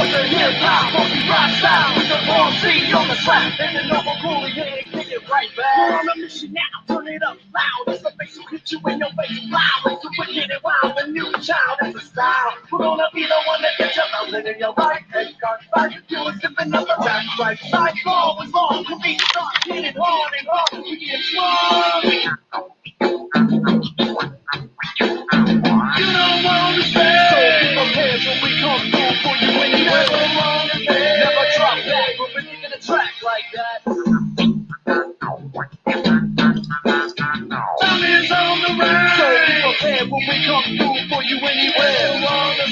of the hip-hop, funky rock style, with the raw C on the track, and the noble coolie, yeah, kick it right back. We're on a mission now, turn it up loud, it's the bass will hit you in your face loud, it's a wicked and wild, a new child, it's a style. We're gonna be the one that gets you bouncing in your right head, got back, you are sipping up the back, right side, long as long, can be start, hit it hard and hard, we get strong. You don't understand. So be prepared when we come through for you anywhere. Never drop back when we're thinking a track like that. Time is on the rise. So be prepared when we come through for you anywhere.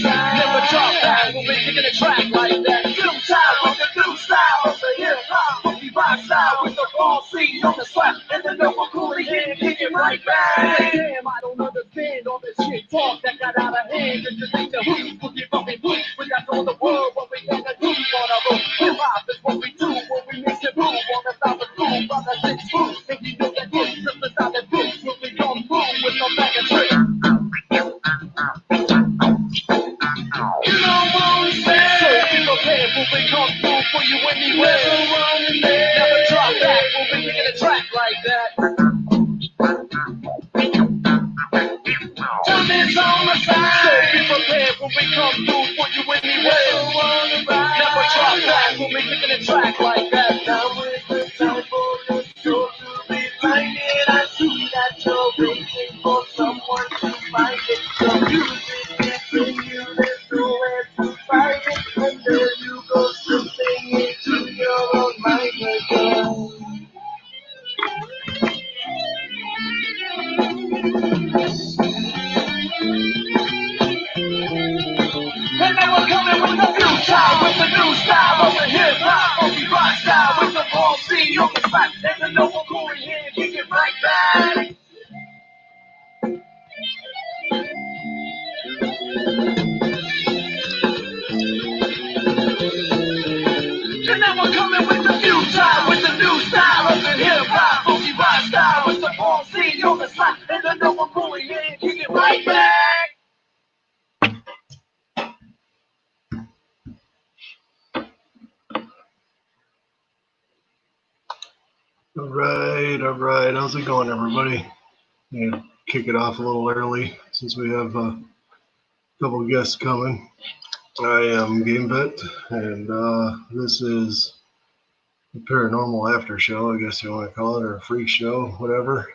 Never drop back when we're thinking a track like that. New style with the new style of the hip-hop, funky rock style with the raw C on the slap and the noble coolie hand, kick it right back. Damn, I don't understand all this shit talk that got out of hand. If you think the hoop will give up and boot, we got to the world what we gonna do on our own. Hip-hop is what we do when we mix and move on the style of groove, on the 6 foot. And you know that this is the style that proves when we come through with no bag of tricks. You don't understand. So be prepared when we come through for you anywhere. Never drop back when we begin a track like that. Time is on the side. So be prepared when we come through for you anywhere. Never drop back when we begin a track like that. Now is the time for the show to be blinded. I see that you're waiting for someone to find it. The music is in you, there's nowhere to find it. And there you go, slipping into your own mind again. And then we're coming with the new style, with the new style of the hip-hop, funky rock style, with the raw C on the slap, and the noble coolie hand, kick it right back. And then we're coming with the new style, with the new style of the hip-hop, funky rock style, with the raw C on the slap, and the noble coolie hand, kick it right back. All right. How's it going, everybody? Yeah, kick it off a little early since we have a couple guests coming. I am GameVet, and this is the paranormal after show, I guess you want to call it, or a freak show, whatever.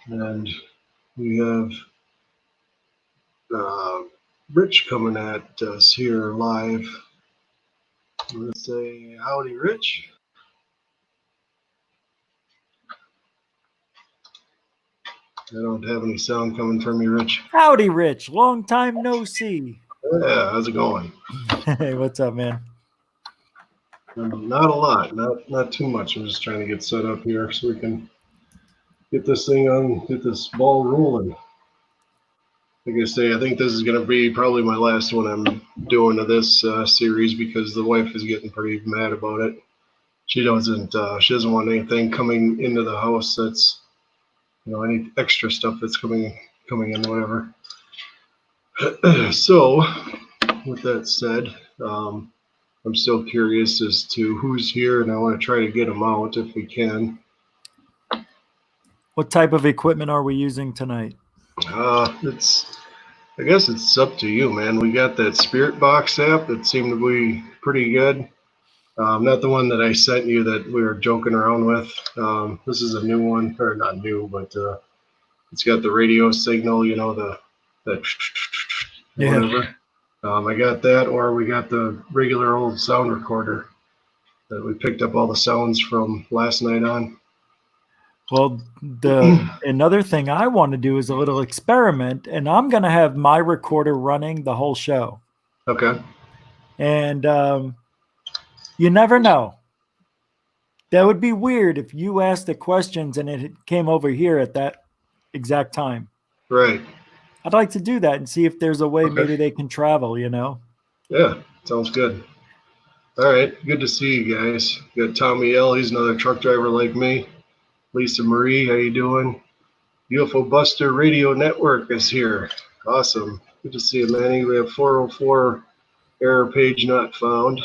And we have Rich coming at us here live. I'm going to say howdy, Rich. I don't have any sound coming from you, Rich. Howdy, Rich. Long time no see. Yeah, how's it going? Hey, what's up, man? Not a lot, not too much. I'm just trying to get set up here so we can get this thing on, get this ball rolling. Like I say, I think this is going to be probably my last one I'm doing of this series because the wife is getting pretty mad about it. She doesn't want anything coming into the house that's, any extra stuff that's coming in, whatever. So, with that said, I'm still curious as to who's here, and I want to try to get them out if we can. What type of equipment are we using tonight? I guess it's up to you, man. We got that Spirit Box app that seemed to be pretty good. Not the one that I sent you that we were joking around with. This is a new one, or not new, but it's got the radio signal, that whatever. I got that, or we got the regular old sound recorder that we picked up all the sounds from last night on. Well, another thing I want to do is a little experiment, and I'm going to have my recorder running the whole show. Okay. And you never know. That would be weird if you asked the questions and it came over here at that exact time. Right. I'd like to do that and see if there's a way maybe they can travel, Yeah, sounds good. All right, good to see you guys. You got Tommy L. He's another truck driver like me. Lisa Marie, how you doing? UFO Buster Radio Network is here. Awesome. Good to see you, Manny. We have 404 Error page not found.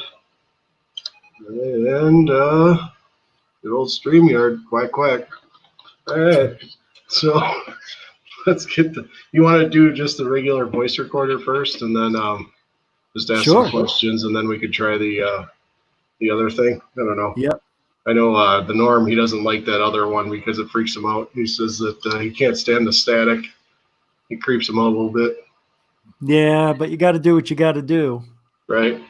And good old StreamYard, quack quack. All right, so let's get the. You want to do just the regular voice recorder first, and then just ask Sure. some questions, and then we could try the other thing. I don't know. Yep. I know the Norm, he doesn't like that other one because it freaks him out. He says that he can't stand the static. It creeps him out a little bit. Yeah, but you got to do what you got to do. Right.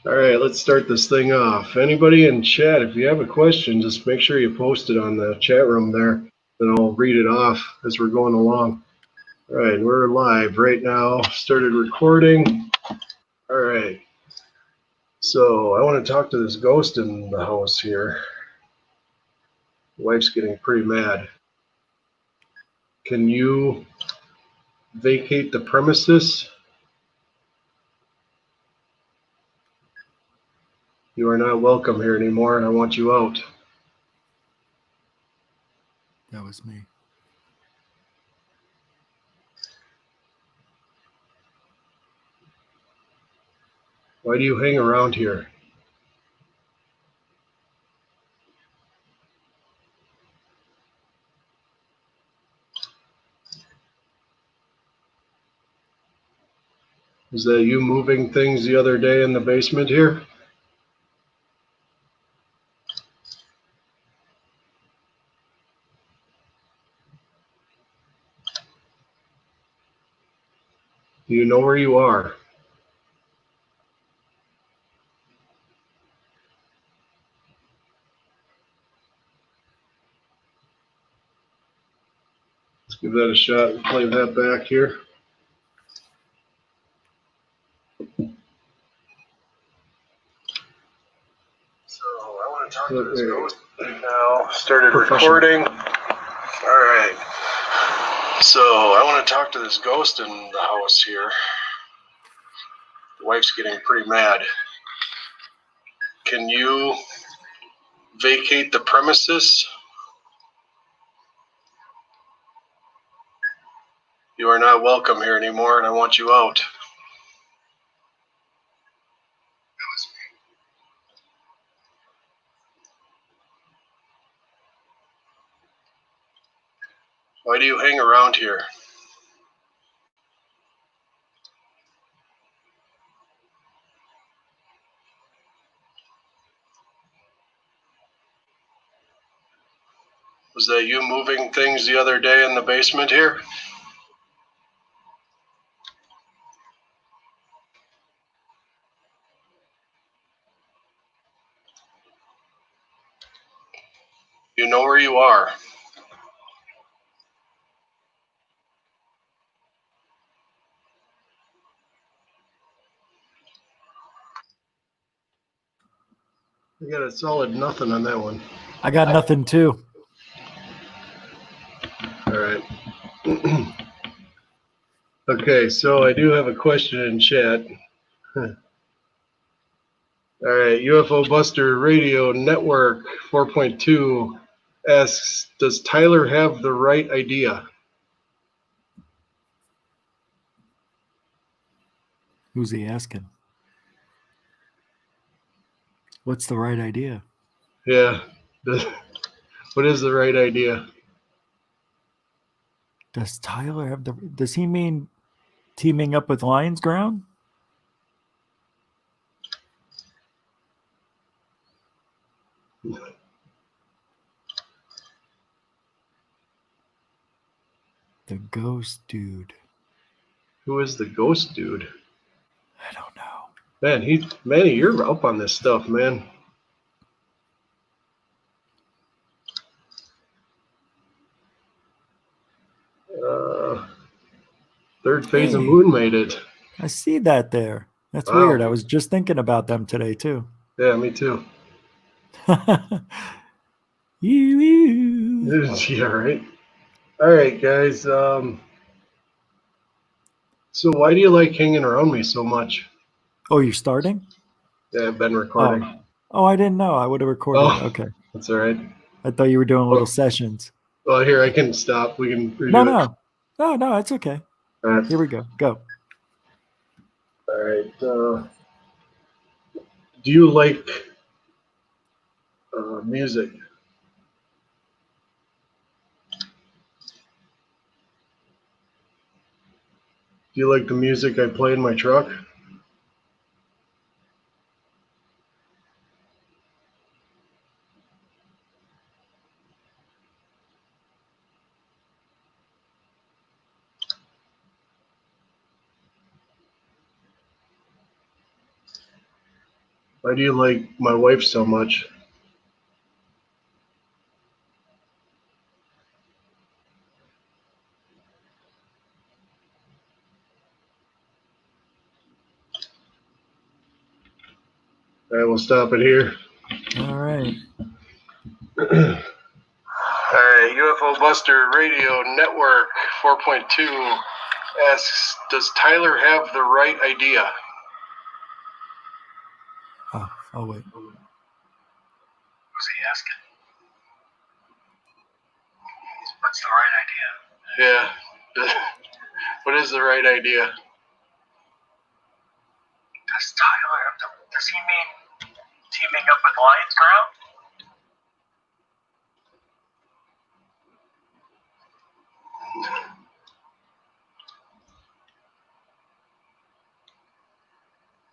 All right, let's start this thing off. Anybody in chat, if you have a question, just make sure you post it on the chat room there, and I'll read it off as we're going along. All right, we're live right now. Started recording. All right. So I want to talk to this ghost in the house here. Wife's getting pretty mad. Can you vacate the premises? You are not welcome here anymore, and I want you out. That was me. Why do you hang around here? Is that you moving things the other day in the basement here? Do you know where you are? Let's give that a shot and play that back here. So I want to talk to this ghost right now. Started recording. All right. So I want to talk to this ghost in the house here. The wife's getting pretty mad. Can you vacate the premises? You are not welcome here anymore, and I want you out. Why do you hang around here? Was that you moving things the other day in the basement here? You know where you are. I got a solid nothing on that one. I got nothing too. All right. Okay, so I do have a question in chat. All right, UFO Buster Radio Network 4.2 asks, does Tyler have the right idea? Who's he asking? What's the right idea? Yeah. What is the right idea? Does Tyler have the? Does he mean teaming up with Lions Ground? The ghost dude. Who is the ghost dude? I don't know. Man, Manny, you're up on this stuff, man. Third phase of Moon made it. I see that there. That's Wow. weird. I was just thinking about them today too. Yeah, me too. Yeah, right. All right, guys. So why do you like hanging around me so much? Oh, you're starting? Yeah, I've been recording. Oh, I didn't know. I would have recorded. Oh. Okay. That's all right. I thought you were doing little sessions. Well, here, I can stop. We can redo it. No, it's okay. All right. Here we go. Go. All right. Do you like music? Do you like the music I play in my truck? Why do you like my wife so much? All right, we'll stop it here. All right. All right, UFO Buster Radio Network 4.2 asks, does Tyler have the right idea? Oh wait. Who's he asking? What's the right idea? Yeah. What is the right idea? Does he mean teaming up with Lions Ground?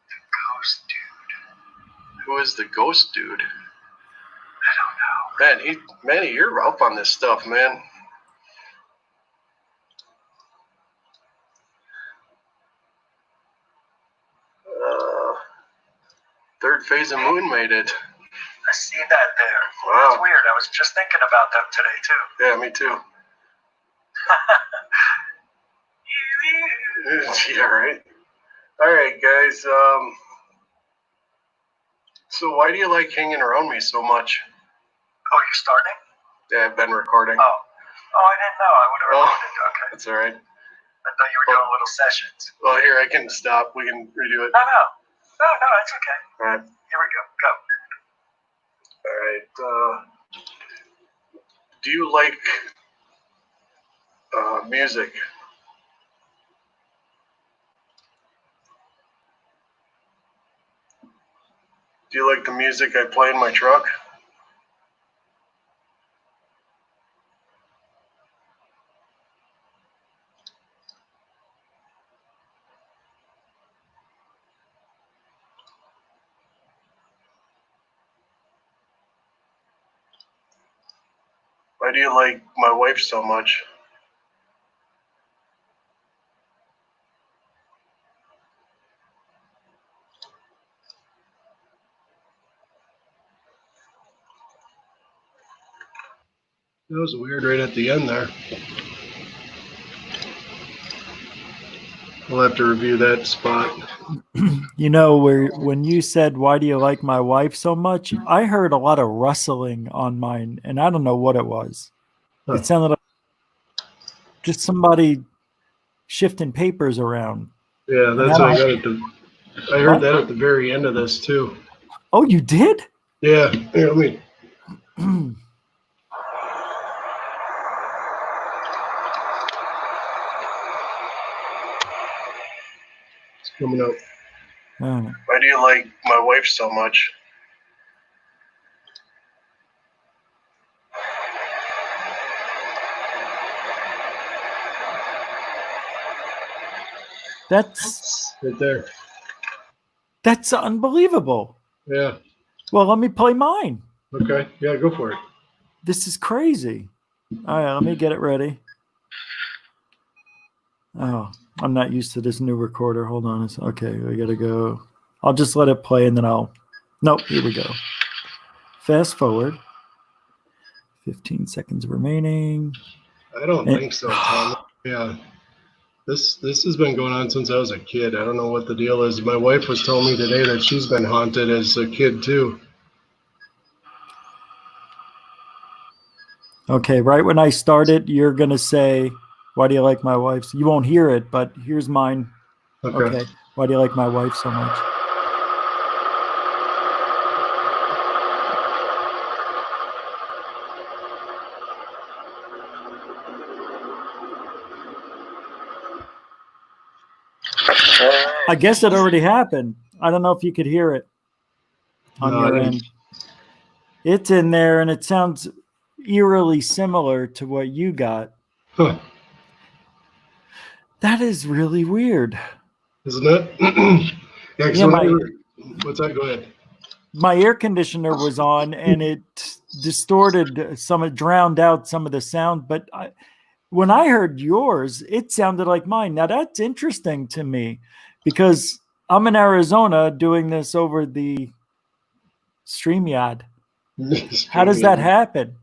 The ghost dude. Who is the ghost dude? I don't know. Manny, you're up on this stuff, man. Third phase of moon made it. I see that there. Wow. That's weird. I was just thinking about that today, too. Yeah, me too. Yeah, right. All right, guys. So why do you like hanging around me so much? Oh, you're starting? Yeah, I've been recording. Oh, I didn't know. I would have recorded. Okay. That's all right. I thought you were doing little sessions. Well, here, I can stop. We can redo it. No, it's okay. All right. Here we go. Go. All right. Do you like music? Do you like the music I play in my truck? Why do you like my wife so much? That was weird right at the end there. We'll have to review that spot. You know, when you said, why do you like my wife so much? I heard a lot of rustling on mine, and I don't know what it was. Huh. It sounded like just somebody shifting papers around. Yeah, that's what I got I heard that at the very end of this too. Oh, you did? Yeah. Here, let me. It's coming up. Why do you like my wife so much? That's right there. That's unbelievable. Yeah. Well, let me play mine. Okay. Yeah, go for it. This is crazy. All right, let me get it ready. Oh, I'm not used to this new recorder. Hold on. Okay, we got to go. I'll just let it play and then Nope, here we go. Fast forward. 15 seconds remaining. I don't think so, Tom. Yeah. This has been going on since I was a kid. I don't know what the deal is. My wife was telling me today that she's been haunted as a kid too. Okay, right when I start it, you're going to say, why do you like my wife? You won't hear it, but here's mine. Okay. Why do you like my wife so much? I guess it already happened. I don't know if you could hear it on No, your I didn't. end. It's in there, and it sounds eerily similar to what you got. Huh, That is really weird. isn't it? Yeah, because Yeah, what's that? Go ahead. my air conditioner was on, and it distorted some, it drowned out some of the sound. But when I heard yours, it sounded like mine. Now that's interesting to me because I'm in Arizona doing this over the StreamYard. How does that happen?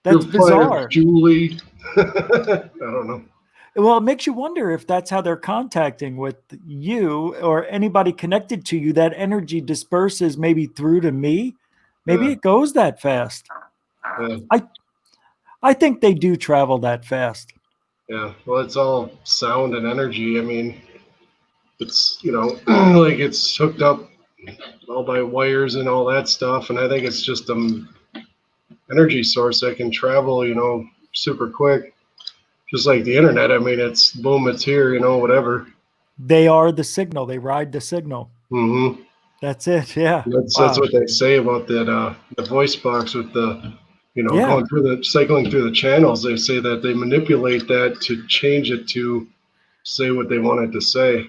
That's You're fired, bizarre. Julie. I don't know. Well, it makes you wonder if that's how they're contacting with you or anybody connected to you. That energy disperses maybe through to me. Maybe Yeah, it goes that fast. yeah, I think they do travel that fast. yeah. Well, it's all sound and energy. I mean, it's like it's hooked up all by wires and all that stuff, and I think it's just energy source that can travel, super quick, just like the internet. I mean, it's boom, it's here, whatever. They are the signal. They ride the signal. Hmm. That's it. Yeah. That's Wow. what they say about that the voice box with the Yeah. going through the cycling through the channels. They say that they manipulate that to change it to say what they want it to say.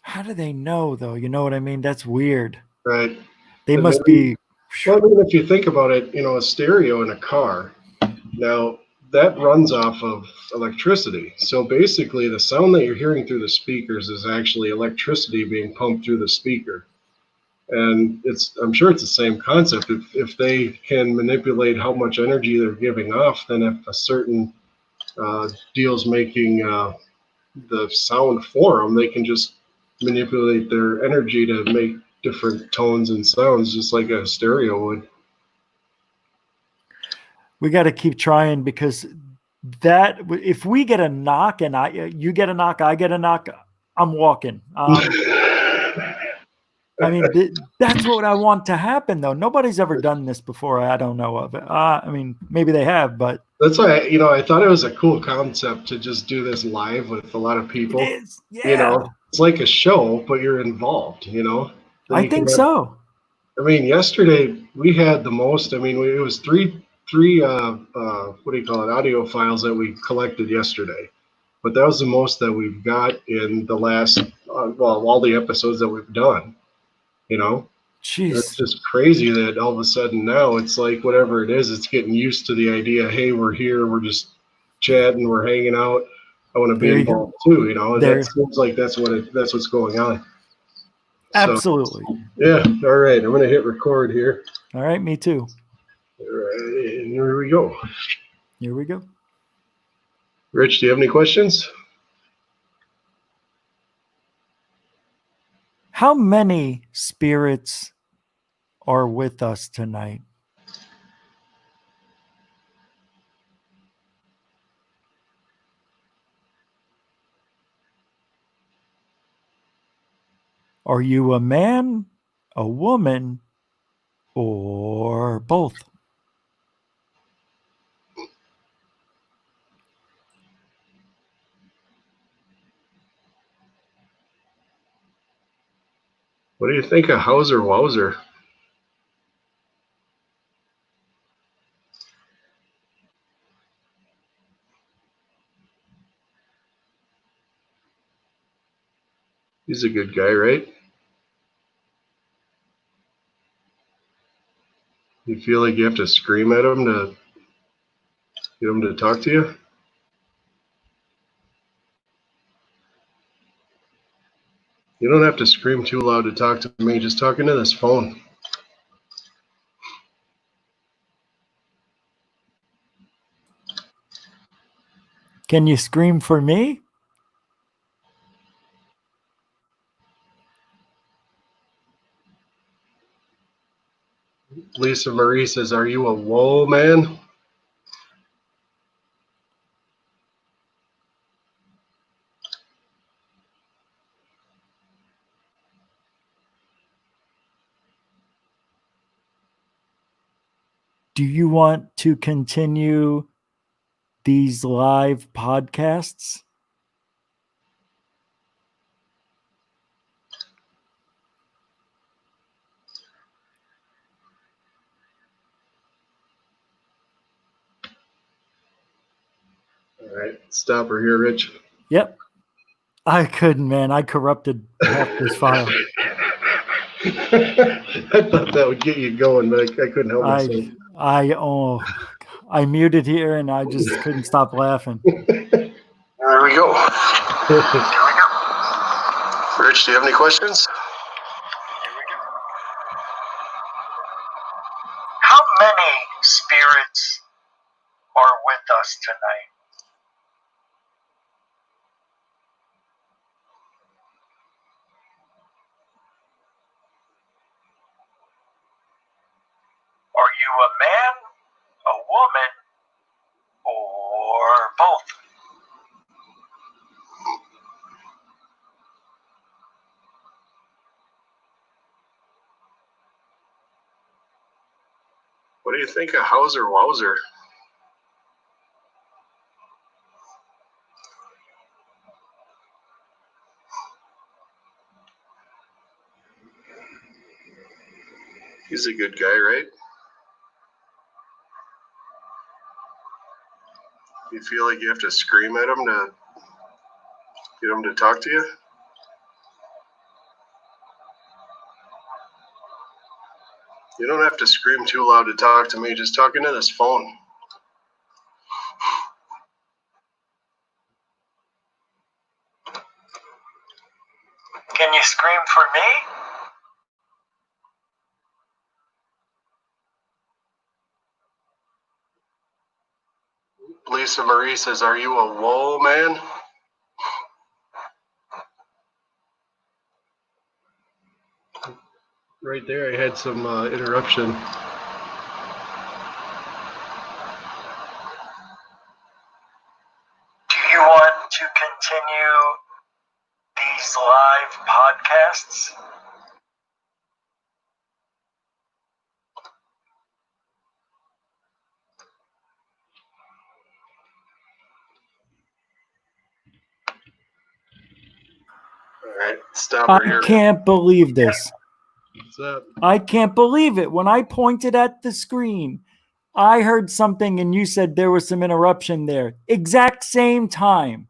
How do they know, though? You know what I mean? That's weird. Right. They And must maybe, be. well, I mean, if you think about it, a stereo in a car, now that runs off of electricity. So basically, the sound that you're hearing through the speakers is actually electricity being pumped through the speaker. And I'm sure it's the same concept. If they can manipulate how much energy they're giving off, then if a certain deal's making the sound for them, they can just manipulate their energy to make different tones and sounds, just like a stereo would. We got to keep trying because that if we get a knock and you get a knock, I get a knock, I'm walking. I mean, that's what I want to happen, though. Nobody's ever done this before. I don't know of it. I mean, maybe they have, but That's why I thought it was a cool concept to just do this live with a lot of it people. is. Yeah, It's like a show, but you're involved. Then I you can think have. so. I mean, yesterday we had the most. I mean, it was three what do you call it, audio files that we collected yesterday, but that was the most that we've got in the last all the episodes that we've done. You know, it's Jeez. just crazy that all of a sudden now it's like whatever it is, it's getting used to the idea. Hey, we're here, we're just chatting, we're hanging out. I want to be There you go. involved too. And that There. seems like that's what's going on. So Absolutely. yeah, all right, I'm gonna hit record here. All right. Me too. All right, and here we go. Here we go. Rich, do you have any questions? How many spirits are with us tonight? Are you a man, a woman, or both? What do you think of Hauser Wowser? He's a good guy, right? You feel like you have to scream at him to get him to talk to you? You don't have to scream too loud to talk to me. Just talk into this phone. Can you scream for me? Lisa Marie says, "Are you a whoa man?" Do you want to continue these live podcasts? right, stop her here, Rich. Yep. I couldn't, man. I corrupted half this file. I thought that would get you going, but I couldn't help myself. I muted here and I just couldn't stop laughing. There we go. Rich, do you have any questions? How many spirits are with us tonight? Are you a man, a woman, or both? What do you think of Hauser Wowser? He's a good guy, right? You feel like you have to scream at him to get him to talk to you? You don't have to scream too loud to talk to me. Just talk into this phone. Can you scream for me? Lisa Marie says, "Are you a whoa man?" Right there, I had some interruption. Do you want to continue these live podcasts? All right, stop her I here. can't believe this. What's up? I can't believe it. When I pointed at the screen, I heard something and you said there was some interruption there. Exact same time.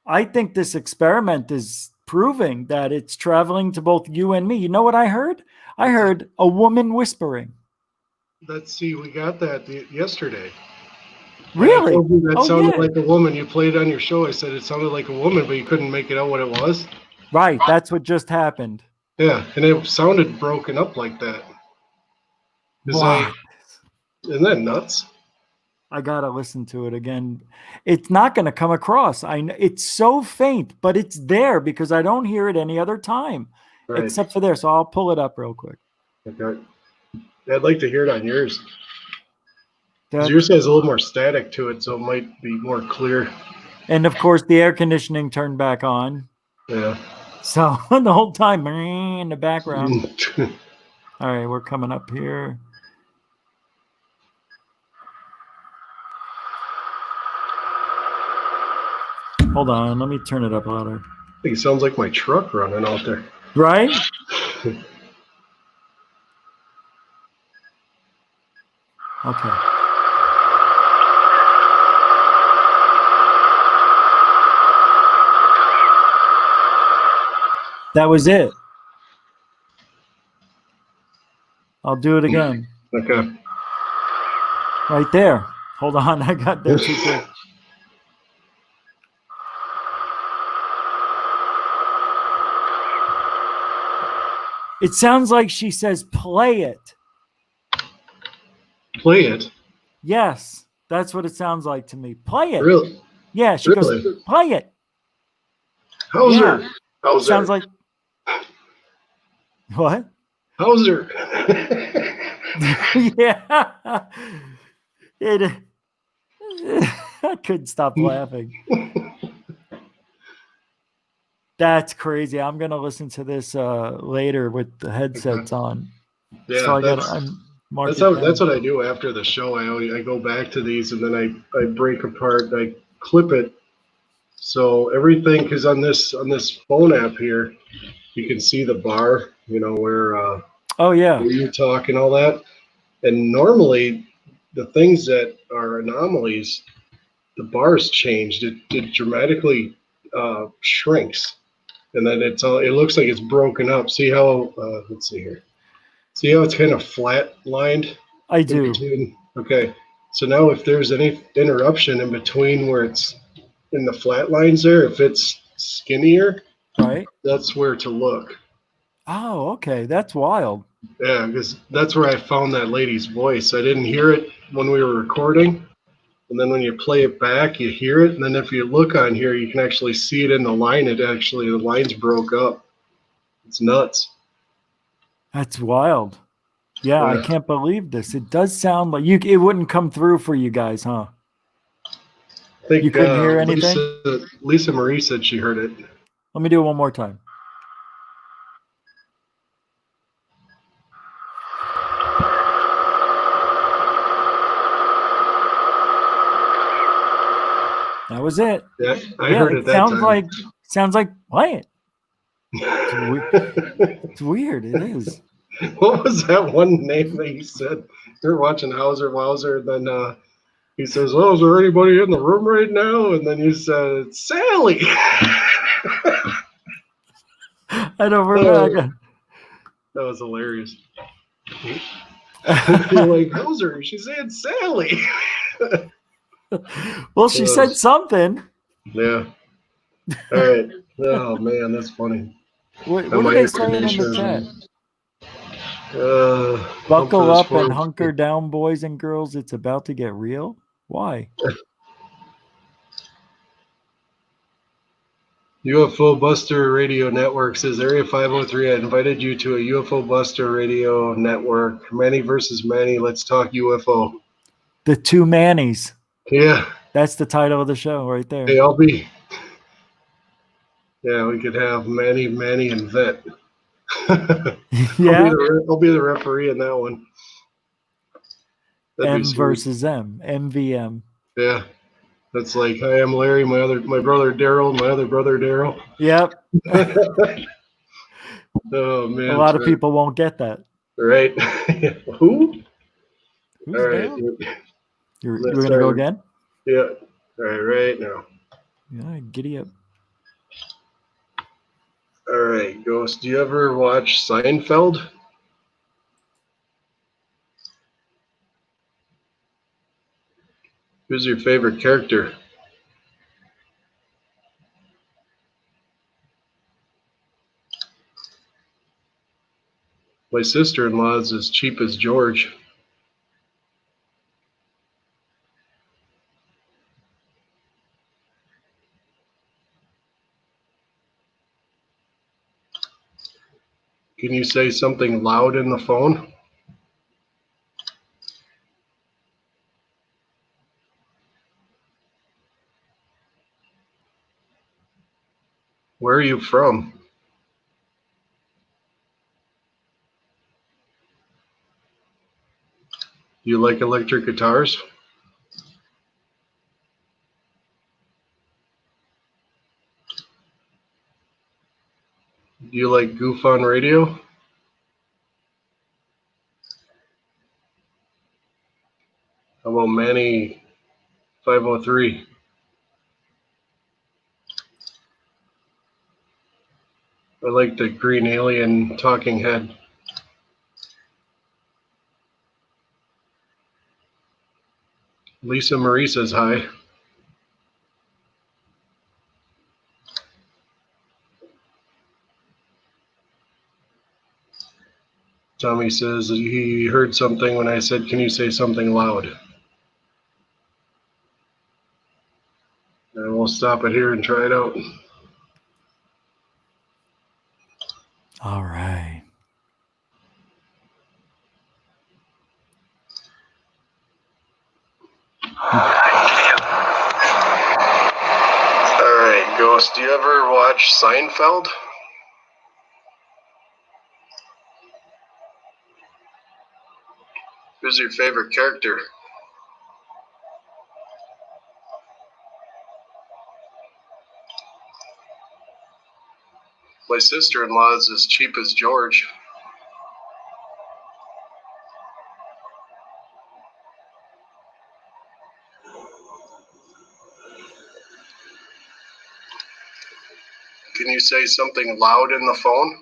I think this experiment is proving that it's traveling to both you and me. You know what I heard? I heard a woman whispering. Let's see, we got that yesterday. Really? I told you that sounded yeah. like a woman. You played on your show. I said it sounded like a woman, but you couldn't make it out what it was. Right. That's what just happened. Yeah, and it sounded broken up like that. Wow. Isn't that nuts? I gotta listen to it again. It's not going to come across. It's so faint, but it's there because I don't hear it any other time, Right. except for there. So I'll pull it up real quick. Okay. I'd like to hear it on yours. Yours has a little more static to it, so it might be more clear. And of course, the air conditioning turned back on. Yeah. So the whole time in the background. All right, we're coming up here. Hold on, let me turn it up louder. I think it sounds like my truck running out there. Right? Okay. That was it. I'll do it again. Okay. Right there. Hold on, I got there too quick. It sounds like she says, play it. Play it? Yes, that's what it sounds like to me. Play it. Really? Yeah, she goes, play it. Hauser. Yeah. Hauser. Sounds like, what? Hauser. Yeah. I couldn't stop laughing. That's crazy. I'm going to listen to this later with the headsets on. Yeah, so that's what I do after the show. I go back to these and then I break apart, I clip it. So everything, because on this phone app here, you can see the bar, where where you talk and all that. And normally the things that are anomalies the bars changed. It dramatically shrinks, and then it looks like it's broken up. See how? Let's see here. See how it's kind of flat lined I in do. between? Okay. So now if there's any interruption in between where it's in the flat lines there, if it's skinnier, Right. that's where to look. Oh, okay. That's wild. Yeah, because that's where I found that lady's voice. I didn't hear it when we were recording. And then when you play it back, you hear it. And then if you look on here, you can actually see it in the line. The lines broke up. It's nuts. That's wild. Yeah, I Yeah. can't believe this. It does sound like it wouldn't come through for you guys, huh? I think You couldn't hear anything? Lisa Marie said she heard it. Let me do it one more time. That was it. Yeah, I heard it that sounds time. like what? It's weird. It is. What was that one name that you said? You're watching Hauser Wowser, and then he says, "Oh, is there anybody in the room right now?" And then you said, "Sally." I don't remember. That was hilarious. You're like, Hauser, she said Sally. Well, she said something. Yeah. All right. Oh man, that's funny. What are they saying in the chat? Buckle up and hunker down, boys and girls. It's about to get real. Why? UFO Buster Radio Network says Area 503. I invited you to a UFO Buster Radio Network. Manny versus Manny. Let's talk UFO. The two Mannies. Yeah. That's the title of the show right there. Hey, I'll be. Yeah, we could have Manny, and Vet. Yeah. I'll be the referee in that one. M versus M. MVM. Yeah. That's like, hi, I'm Larry, my brother Daryl, my other brother Daryl. Yep. Oh man. A lot of people won't get that. Right. Who? Who's all right. You're gonna go again? Yeah. All right now. Yeah, giddy up. All right, Ghost. Do you ever watch Seinfeld? Who's your favorite character? My sister-in-law is as cheap as George. Can you say something loud in the phone? Where are you from? Do you like electric guitars? Do you like Goof on Radio? How about Manny 503? I like the Green Alien Talking Head. Lisa Marie says hi. Tommy says he heard something when I said, can you say something loud? And we'll stop it here and try it out. All right. All right, Ghost, do you ever watch Seinfeld? Who's your favorite character? My sister-in-law is as cheap as George. Can you say something loud in the phone?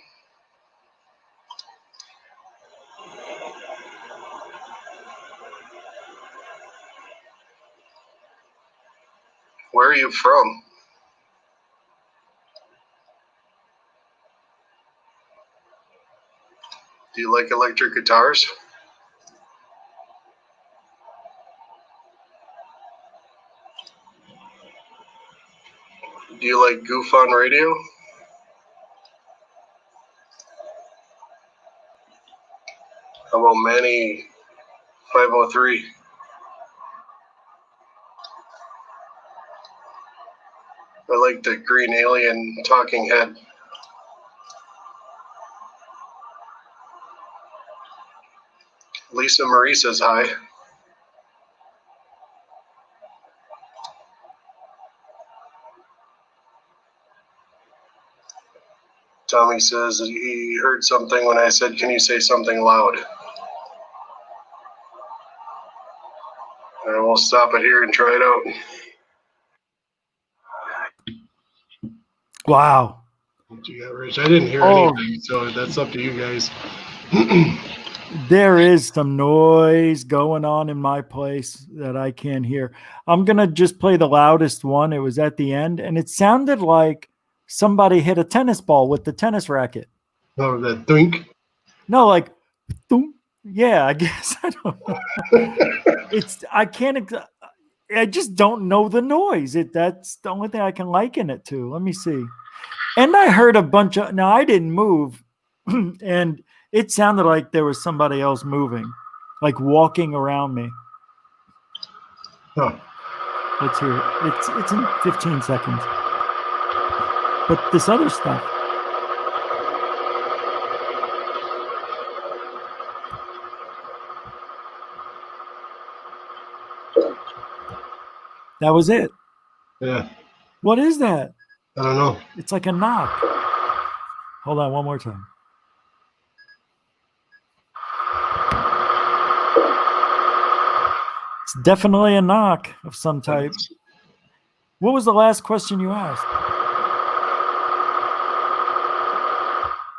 Where are you from? Do you like electric guitars? Do you like Goof on Radio? How about Manny 503? I like the green alien talking head. Lisa Marie says hi. Tommy says that he heard something when I said, can you say something loud? And we'll stop it here and try it out. Wow. What you got, Rich? I didn't hear anything, so that's up to you guys. There is some noise going on in my place that I can't hear. I'm going to just play the loudest one. It was at the end, and it sounded like somebody hit a tennis ball with the tennis racket. Oh, that thunk? No, like, thunk. Yeah, I guess. I don't know. I just don't know the noise. That's the only thing I can liken it to. Let me see. And I heard a bunch of, now I didn't move, and it sounded like there was somebody else moving, like walking around me. Huh. Let's hear it. It's in 15 seconds. But this other stuff. That was it. Yeah. What is that? I don't know. It's like a knock. Hold on one more time. It's definitely a knock of some type. What was the last question you asked?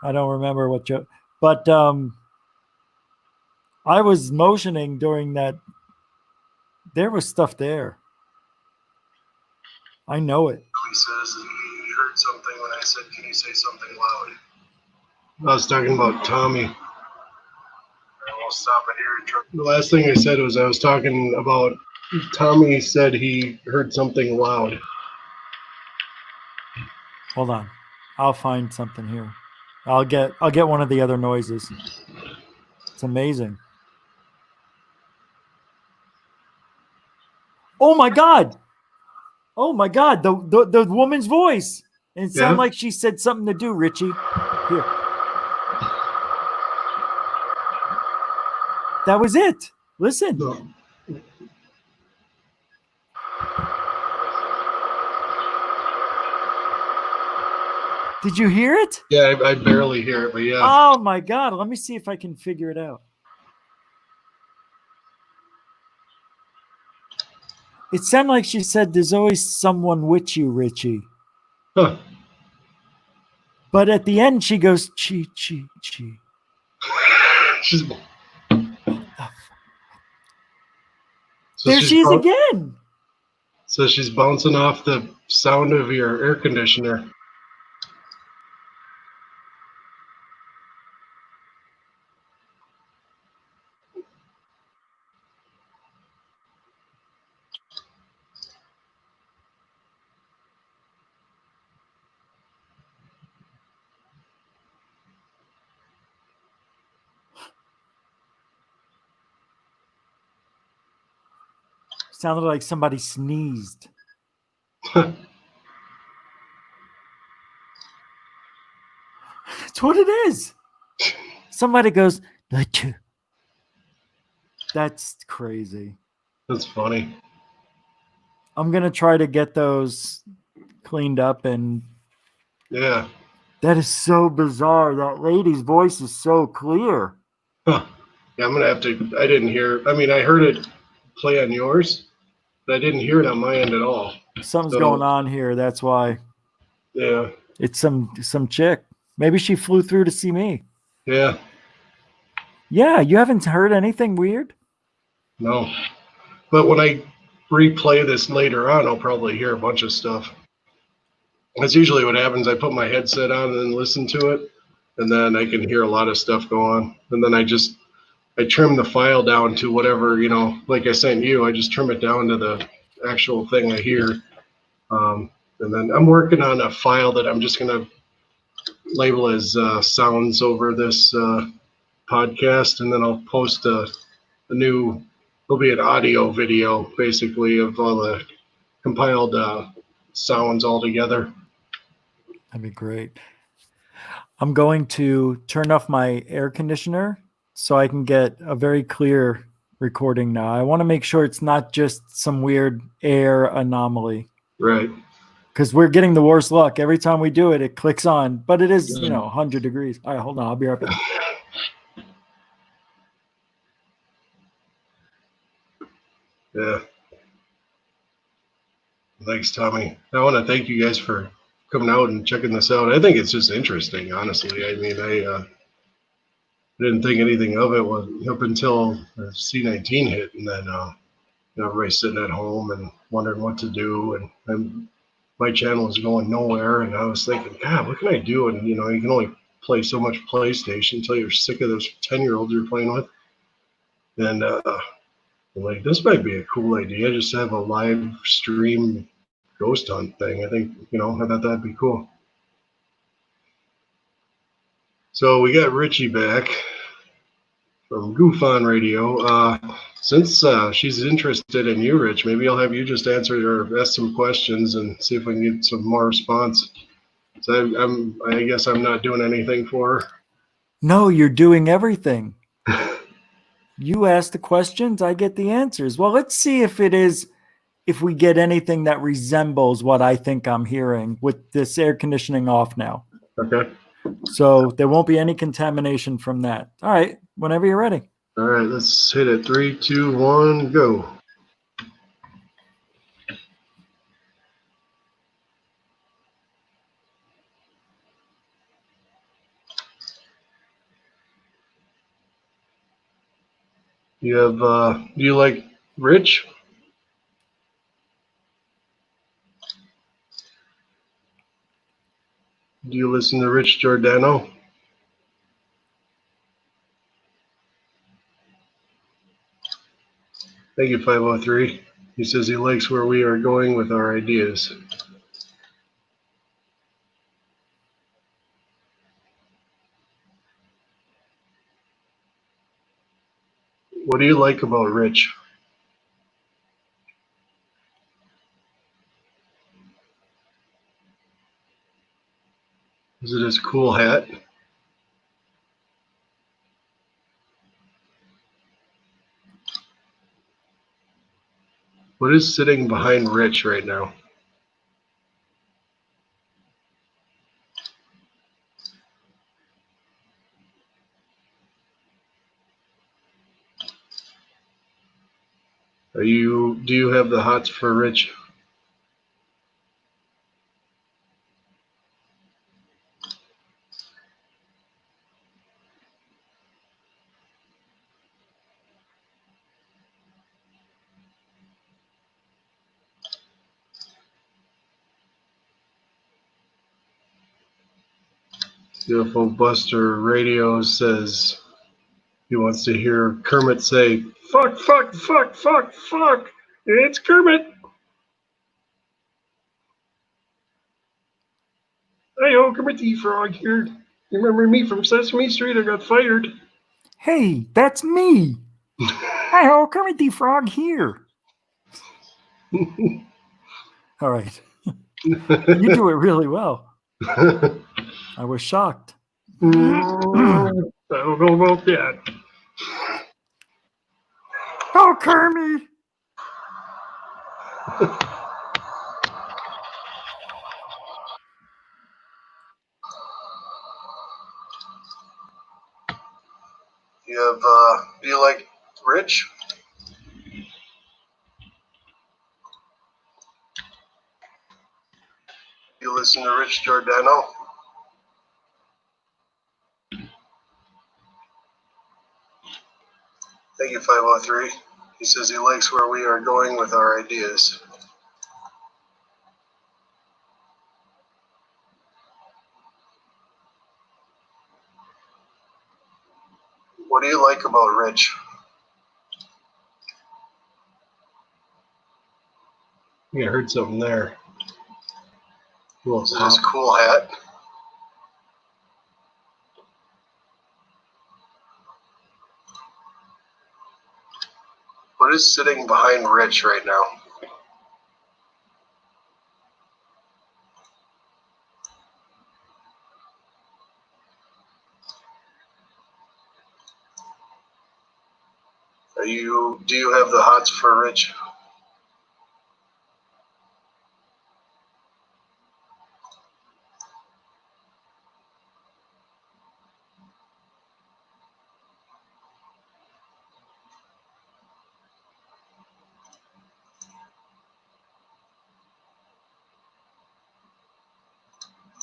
I don't remember what you, but I was motioning during that. There was stuff there. I know it. He says that he heard something when I said, can you say something loud? I was talking about Tommy. We'll stop it here and try. The last thing I said was I was talking about Tommy said he heard something loud. Hold on. I'll find something here. I'll get one of the other noises. It's amazing. Oh my God. Oh my God. The woman's voice. And it sounded like she said something to do, Richie. Here. That was it. Listen. No. Did you hear it? Yeah, I barely hear it, but yeah. Oh my God. Let me see if I can figure it out. It sounded like she said, there's always someone with you, Richie. Huh. But at the end, she goes, chi, chi, chi. There she is again. So she's bouncing off the sound of your air conditioner. Sounded like somebody sneezed. That's what it is. Somebody goes, Achoo. That's crazy. That's funny. I'm going to try to get those cleaned up. And yeah, that is so bizarre. That lady's voice is so clear. Huh. Yeah, I'm going to have to, I didn't hear, I mean, I heard it play on yours, but I didn't hear it on my end at all. Something's going on here. That's why. Yeah. It's some chick. Maybe she flew through to see me. Yeah. Yeah, you haven't heard anything weird? No. But when I replay this later on, I'll probably hear a bunch of stuff. That's usually what happens. I put my headset on and then listen to it, and then I can hear a lot of stuff go on. And then I trim the file down to whatever, like I sent you, I just trim it down to the actual thing I hear. And then I'm working on a file that I'm just going to label as sounds over this podcast, and then I'll post a new, it'll be an audio video basically of all the compiled sounds all together. That'd be great. I'm going to turn off my air conditioner so I can get a very clear recording now. I want to make sure it's not just some weird air anomaly. Right. Because we're getting the worst luck. Every time we do it, it clicks on. But it is, 100 degrees. All right, hold on. I'll be right back. Yeah. Thanks, Tommy. I want to thank you guys for coming out and checking this out. I think it's just interesting, honestly. I mean, I didn't think anything of it up until the C19 hit, and then everybody's sitting at home and wondering what to do, and my channel is going nowhere, and I was thinking, God, what can I do? And you can only play so much PlayStation until you're sick of those 10-year-olds you're playing with, and I'm like, this might be a cool idea, just to have a live stream ghost hunt thing. I think, I thought that'd be cool. So we got Richie back from Goof On Radio. Since she's interested in you, Rich, maybe I'll have you just answer or ask some questions and see if we can get some more response. So I guess I'm not doing anything for her. No, you're doing everything. You ask the questions, I get the answers. Well, let's see if we get anything that resembles what I think I'm hearing with this air conditioning off now. Okay. So there won't be any contamination from that. All right, whenever you're ready. All right, let's hit it. 3, 2, 1, go. Do you like Rich? Do you listen to Rich Giordano? Thank you, 503. He says he likes where we are going with our ideas. What do you like about Rich? Is it his cool hat? What is sitting behind Rich right now? Do you have the hots for Rich? UFO Buster Radio says he wants to hear Kermit say, fuck, fuck, fuck, fuck, fuck. It's Kermit. Hey, ho, Kermit the Frog here. You remember me from Sesame Street? I got fired. Hey, that's me. Hi, ho, Kermit the Frog here. All right. You do it really well. I was shocked. I don't know about that. Oh, Kermit. Do you like Rich? Do you listen to Rich Giordano. Thank you, 503. He says he likes where we are going with our ideas. What do you like about Rich? I think I heard something there. Is it his cool hat? What is sitting behind Rich right now? Do you have the hots for Rich?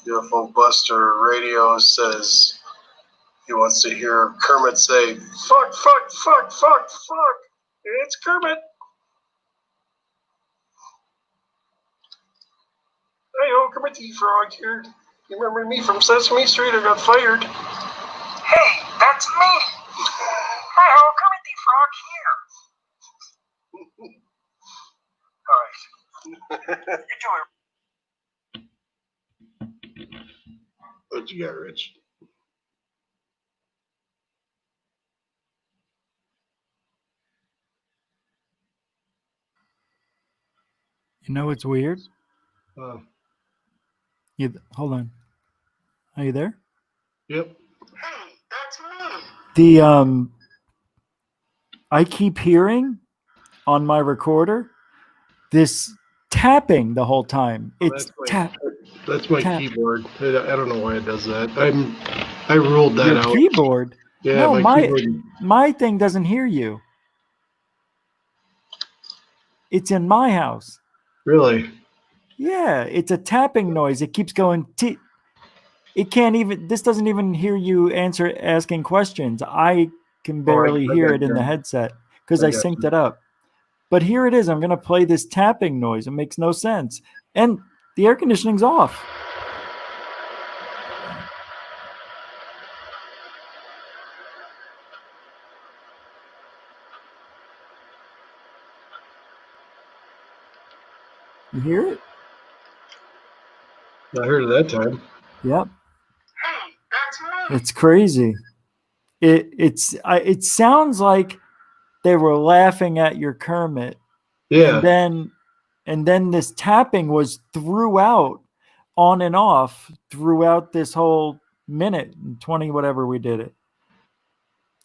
UFO Buster Radio says he wants to hear Kermit say, fuck, fuck, fuck, fuck, fuck. It's Kermit. Hey, ho, Kermit the Frog here. You remember me from Sesame Street? I got fired. Hey, that's me. Hi, ho, Kermit the Frog here. All right. You're doing. What you got, Rich? You know what's weird? Hold on. Are you there? Yep. Hey, that's me. I keep hearing on my recorder this tapping the whole time. It's tap. That's my keyboard. I don't know why it does that. I ruled that out. Keyboard? Yeah, no, keyboard. My thing doesn't hear you. It's in my house. Really? Yeah, it's a tapping noise. It keeps going. It can't even. This doesn't even hear you asking questions. I can barely hear it in the headset because I synced it up. But here it is. I'm going to play this tapping noise. It makes no sense. And the air conditioning's off. You hear it? I heard it that time. Yep. Hey, that's me. It's crazy. It sounds like they were laughing at your Kermit. Yeah. And then this tapping was throughout, on and off, throughout this whole minute and 20 whatever we did it.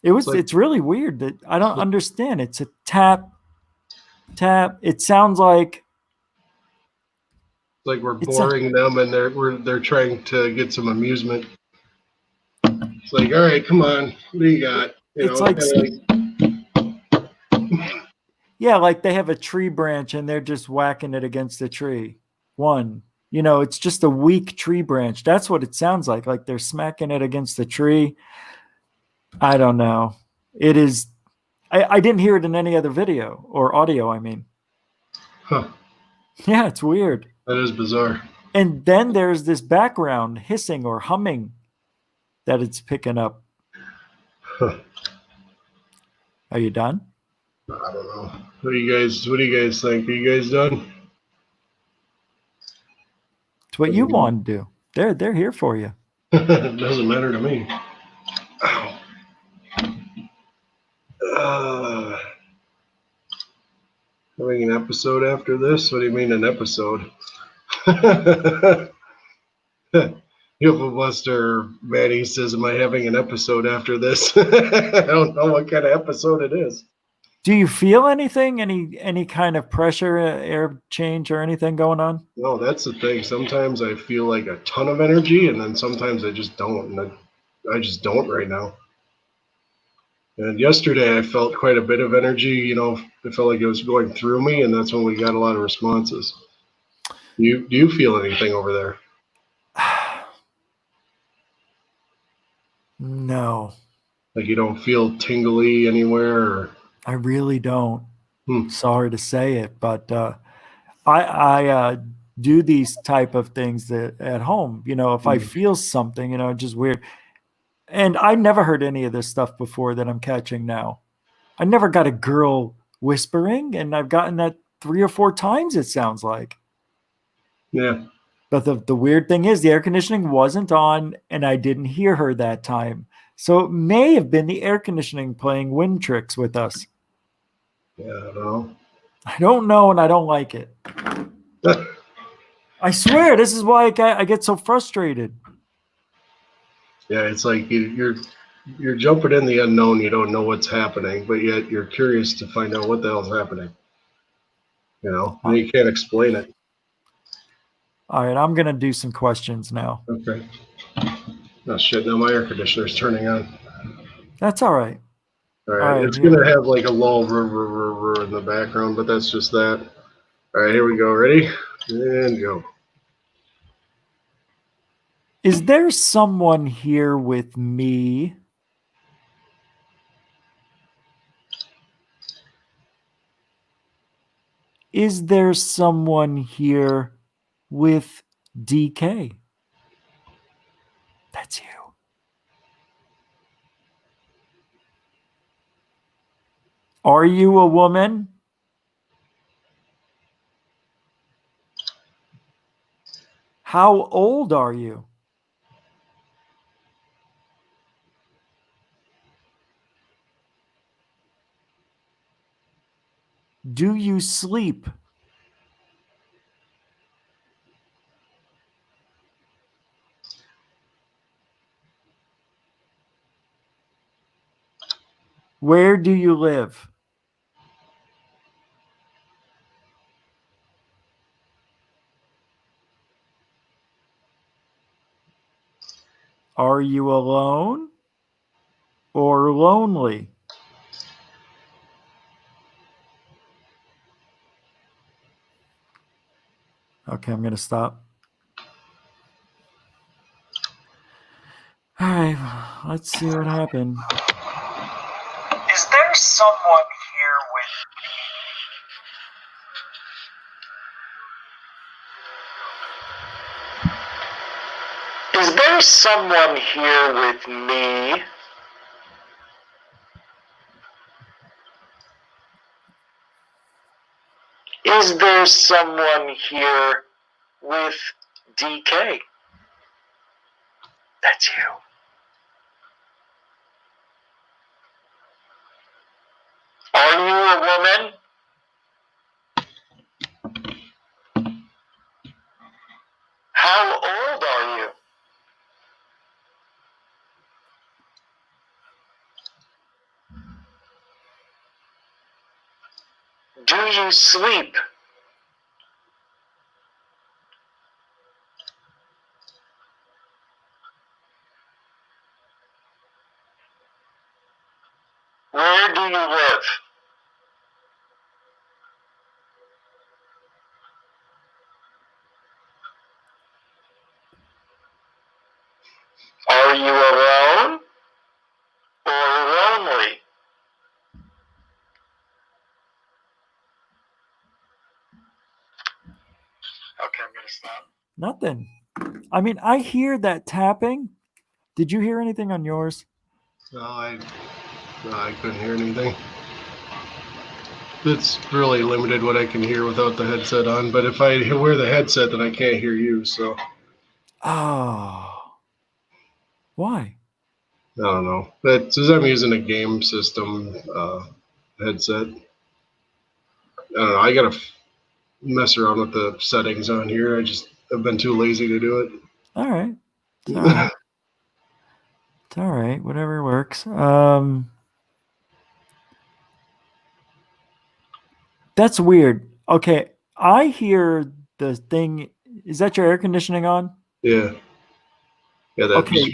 It's really weird that I don't understand. It's a tap. It sounds like we're boring them and they're trying to get some amusement. It's like, all right, come on, what do you got? Yeah, like they have a tree branch and they're just whacking it against the tree. It's just a weak tree branch. That's what it sounds like. Like they're smacking it against the tree. I don't know. It is. I didn't hear it in any other video or audio, I mean. Huh. Yeah, it's weird. That is bizarre. And then there's this background hissing or humming that it's picking up. Huh. Are you done? I don't know. What do you guys think? Are you guys done? It's what you want to do. They're here for you. It doesn't matter to me. Ow. Having an episode after this? What do you mean an episode? UFO Buster Maddie says, am I having an episode after this? I don't know what kind of episode it is. Do you feel anything? Any kind of pressure, air change or anything going on? No, that's the thing. Sometimes I feel like a ton of energy and then sometimes I just don't. And I just don't right now. And yesterday I felt quite a bit of energy, it felt like it was going through me, and that's when we got a lot of responses. Do you feel anything over there? No, Like you don't feel tingly anywhere? Or, I really don't. Hmm. Sorry to say it, but I do these type of things at home. If I feel something, just weird. And I never heard any of this stuff before that I'm catching now. I never got a girl whispering, and I've gotten that 3 or 4 times, it sounds like. Yeah. But the weird thing is the air conditioning wasn't on, and I didn't hear her that time. So it may have been the air conditioning playing wind tricks with us. Yeah, I don't know. I don't know, and I don't like it. I swear, this is why I get so frustrated. Yeah, it's like you're jumping in the unknown. You don't know what's happening, but yet you're curious to find out what the hell's happening. And you can't explain it. All right, I'm going to do some questions now. Okay. Oh shit! Now my air conditioner's turning on. That's all right. All right, it's gonna have like a lull in the background, but that's just that. All right, here we go. Ready? And go. Is there someone here with me? Is there someone here with DK? That's you. Are you a woman? How old are you? Do you sleep? Where do you live? Are you alone or lonely? Okay, I'm going to stop. All right, let's see what happened. Is there someone here with me? Is there someone here with me? Is there someone here with DK? That's you. Are you a woman? How old are you? Do you sleep? Where do you live? Are you alone or lonely? Okay, I'm gonna stop. Nothing. I mean, I hear that tapping. Did you hear anything on yours? No, I couldn't hear anything. It's really limited what I can hear without the headset on. But if I wear the headset, then I can't hear you. So Oh. Why? I don't know. That's because I'm using a game system headset. I don't know. I gotta mess around with the settings on here. I've been too lazy to do it. All right. It's all right. It's all right. Whatever works. That's weird. Okay. I hear the thing. Is that your air conditioning on? Yeah. Yeah. That. Okay.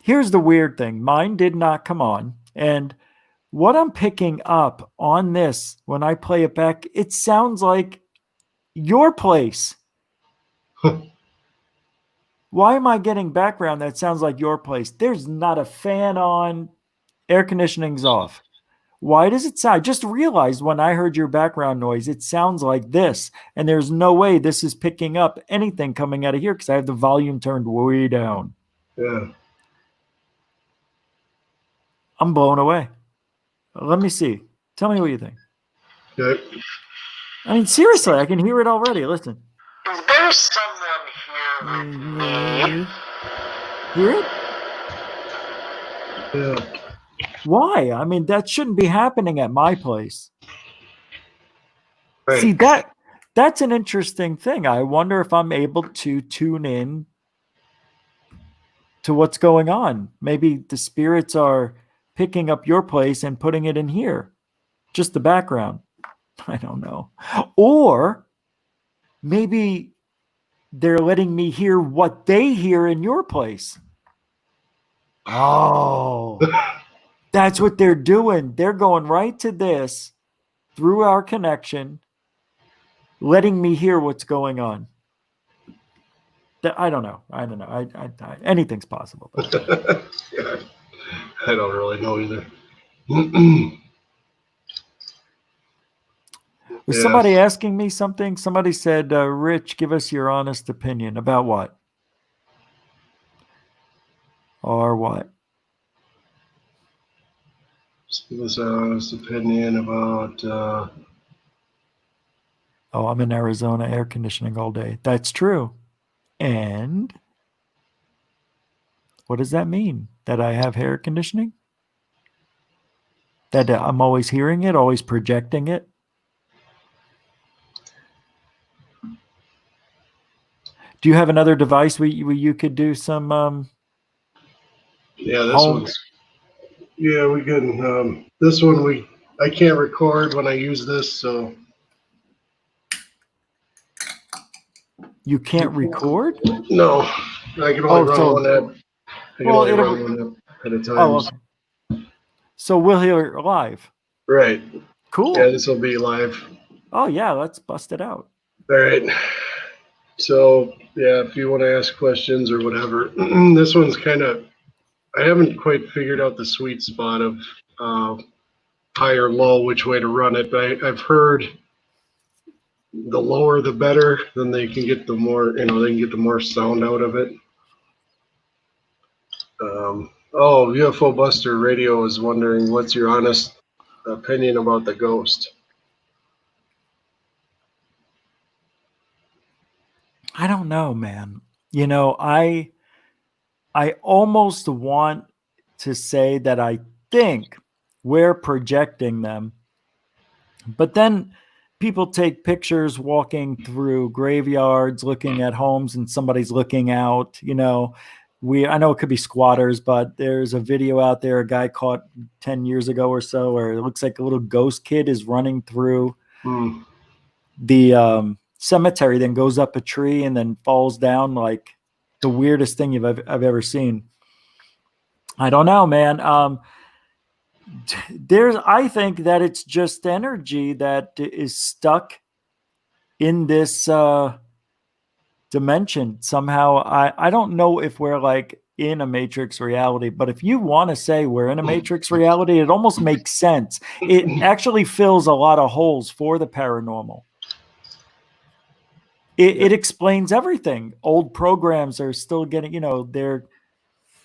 Here's the weird thing. Mine did not come on. And what I'm picking up on this when I play it back, it sounds like your place. Why am I getting background that sounds like your place? There's not a fan on, air conditioning's off. Why does it sound? I just realized when I heard your background noise, it sounds like this. And there's no way this is picking up anything coming out of here because I have the volume turned way down. Yeah. I'm blown away. Let me see. Tell me what you think. Okay. I mean, seriously, I can hear it already. Listen. Is there someone here with me? Hear it? Yeah. Why? I mean, that shouldn't be happening at my place. Right. See, that's an interesting thing. I wonder if I'm able to tune in to what's going on. Maybe the spirits are picking up your place and putting it in here. Just the background. I don't know. Or maybe they're letting me hear what they hear in your place. Oh, that's what they're doing. They're going right to this through our connection, letting me hear what's going on. I don't know. Anything's possible. Yeah. I don't really know either. Was somebody asking me something? Somebody said, Rich, give us your honest opinion about what? Or what? Just give us our honest opinion about. Oh, I'm in Arizona, air conditioning all day. That's true. And what does that mean? That I have air conditioning? That I'm always hearing it, always projecting it? Do you have another device where you could do some Yeah, this home? one's. Yeah, we can. This one I can't record when I use this, so. You can't record? No, I can only run one app. I can only run one app at a time. Oh, okay. So we'll hear it live. Right. Cool. Yeah, this will be live. Oh yeah, let's bust it out. All right. So yeah, if you want to ask questions or whatever, this one's kind of. I haven't quite figured out the sweet spot of high or low, which way to run it, but I've heard the lower the better, then they can get the more, they can get the more sound out of it. UFO Buster Radio is wondering, what's your honest opinion about the ghost? I don't know, man. I almost want to say that I think we're projecting them, but then people take pictures walking through graveyards, looking at homes, and somebody's looking out. I know it could be squatters, but there's a video out there, a guy caught 10 years ago or so, where it looks like a little ghost kid is running through the cemetery, then goes up a tree and then falls down, like the weirdest thing I've ever seen. I don't know, man. I think that it's just energy that is stuck in this dimension somehow. I don't know if we're like in a matrix reality, but if you want to say we're in a matrix reality, it almost makes sense. It actually fills a lot of holes for the paranormal. It explains everything. Old programs are still getting,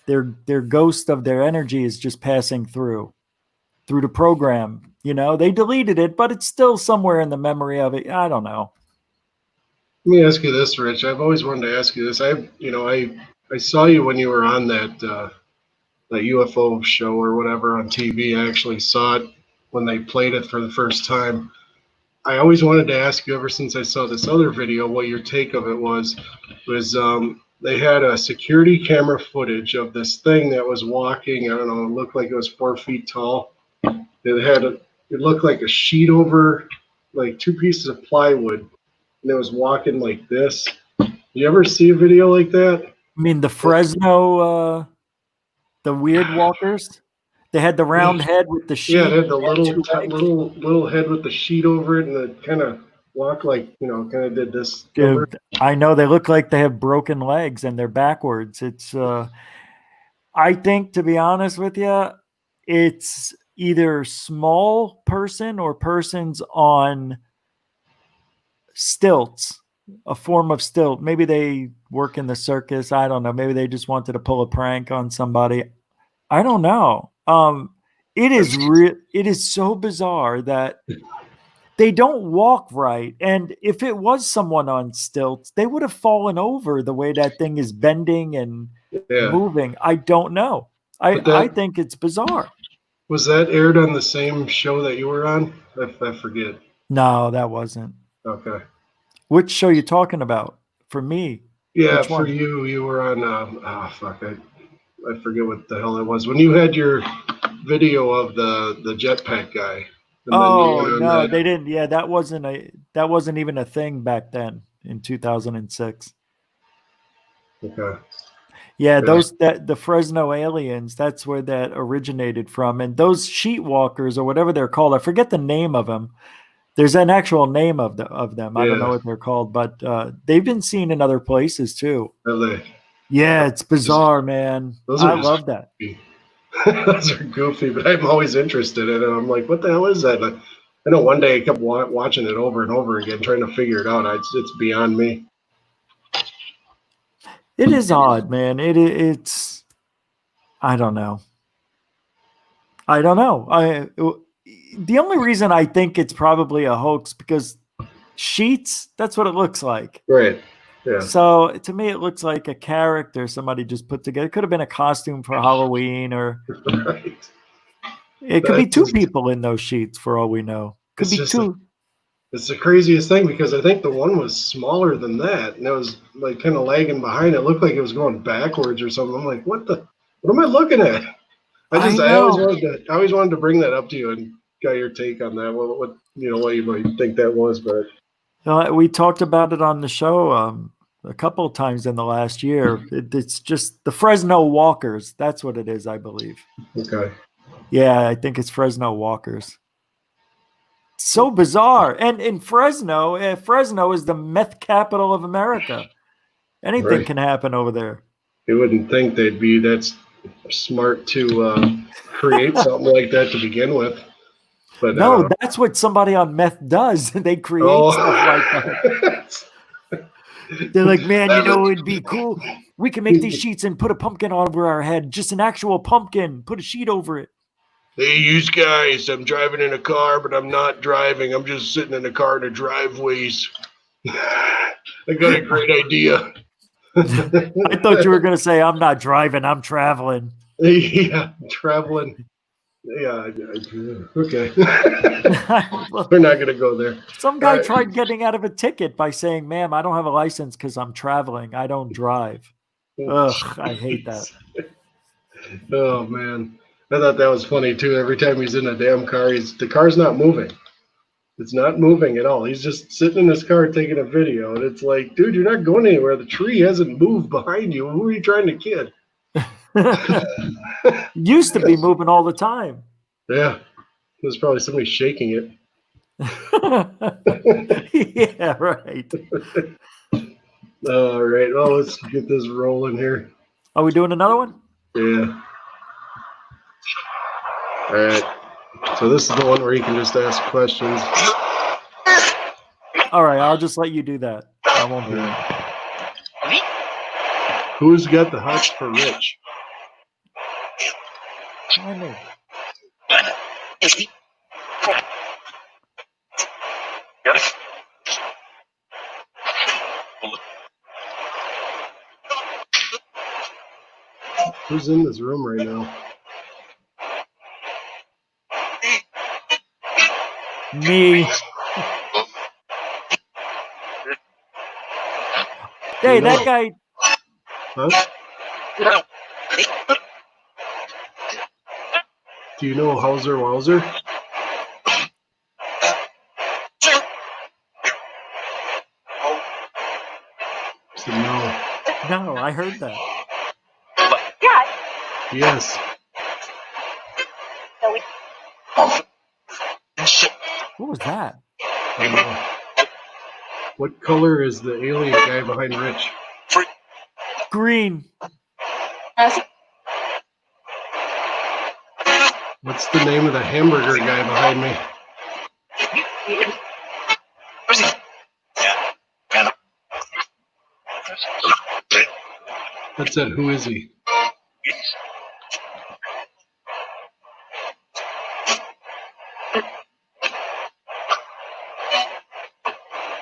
their ghost of their energy is just passing through the program. They deleted it, but it's still somewhere in the memory of it. I don't know. Let me ask you this, Rich. I've always wanted to ask you this. I saw you when you were on that UFO show or whatever on TV. I actually saw it when they played it for the first time. I always wanted to ask you ever since I saw this other video what your take of it was they had a security camera footage of this thing that was walking. I don't know, it looked like it was 4 feet tall. It looked like a sheet over like 2 pieces of plywood, and it was walking like this. You ever see a video like that? I mean, the Fresno, the weird walkers. They had the round head with the sheet. Yeah, they had the little head with the sheet over it, and the kind of walk like, kind of did this number? Dude, I know they look like they have broken legs and they're backwards. It's I think, to be honest with you, it's either small person or persons on stilts, a form of stilt. Maybe they work in the circus. I don't know. Maybe they just wanted to pull a prank on somebody. I don't know. It is it is so bizarre that they don't walk right. And if it was someone on stilts, they would have fallen over the way that thing is bending and Yeah. moving. I don't know. But I think it's bizarre. was that aired on the same show that you were on? I forget. No, that wasn't. Okay. Which show you talking about? For me. Yeah, Which for one? you were on, fuck, I forget what the hell it was. When you had your video of the jetpack guy. And then you Oh went on no, that. they didn't. Yeah, that wasn't even a thing back then in 2006. Okay. Yeah, Yeah. the Fresno aliens, that's where that originated from. And those sheet walkers or whatever they're called, I forget the name of them. There's an actual name of them. I don't know Yeah. what they're called, but they've been seen in other places too. Have they? Yeah, it's bizarre, man. Those I are just love that. goofy. Those are goofy, but I'm always interested in it. I'm like, what the hell is that? And I know one day I kept watching it over and over again, trying to figure it out. It's beyond me. It is odd, man. It's I don't know. The only reason I think it's probably a hoax because sheets, that's what it looks like. Right. Yeah. So to me, it looks like a character somebody just put together. It could have been a costume for Halloween, or Right. it could be That's two just, people in those sheets for all we know. Could it's be just two. it's the craziest thing because I think the one was smaller than that, and it was like kind of lagging behind. It looked like it was going backwards or something. I'm like, what am I looking at? I I always know. wanted to bring that up to you and got your take on that. What you might think that was, but We talked about it on the show a couple of times in the last year. It's just the Fresno Walkers. That's what it is, I believe. okay. Yeah, I think it's Fresno Walkers. So bizarre. And in Fresno, Fresno is the meth capital of America. Anything Right. can happen over there. You wouldn't think they'd be that smart to create something like that to begin with. But No, that's what somebody on meth does. They create stuff like that. They're like, man, you know, it'd be cool. We can make these sheets and put a pumpkin over our head, just an actual pumpkin, put a sheet over it. Hey, you guys, I'm driving in a car, but I'm not driving. I'm just sitting in a car in the driveways. I got a great idea. I thought you were going to say, I'm not driving, I'm traveling. Yeah, traveling. Yeah, okay. We're not going to go there. Some guy tried getting out of a ticket by saying, ma'am, I don't have a license because I'm traveling. I don't drive. Ugh, I hate that. Oh, man. I thought that was funny, too. Every time he's in a damn car, the car's not moving. It's not moving at all. He's just sitting in his car taking a video. And it's like, dude, you're not going anywhere. The tree hasn't moved behind you. Who are you trying to kid? Used to be moving all the time. Yeah. There's probably somebody shaking it. Yeah, right. All right. Well, let's get this rolling here. Are we doing another one? Yeah. All right. So this is the one where you can just ask questions. All right, I'll just let you do that. I won't do it. Who's got the hots for Rich? I know. Who's in this room right now? Me. Hey, that guy. Huh? Do you know Hauser Wowser? So no. No, I heard that. Yes. What was that? I know. What color is the alien guy behind Rich? Green. What's the name of the hamburger guy behind me? That's it. Who is he?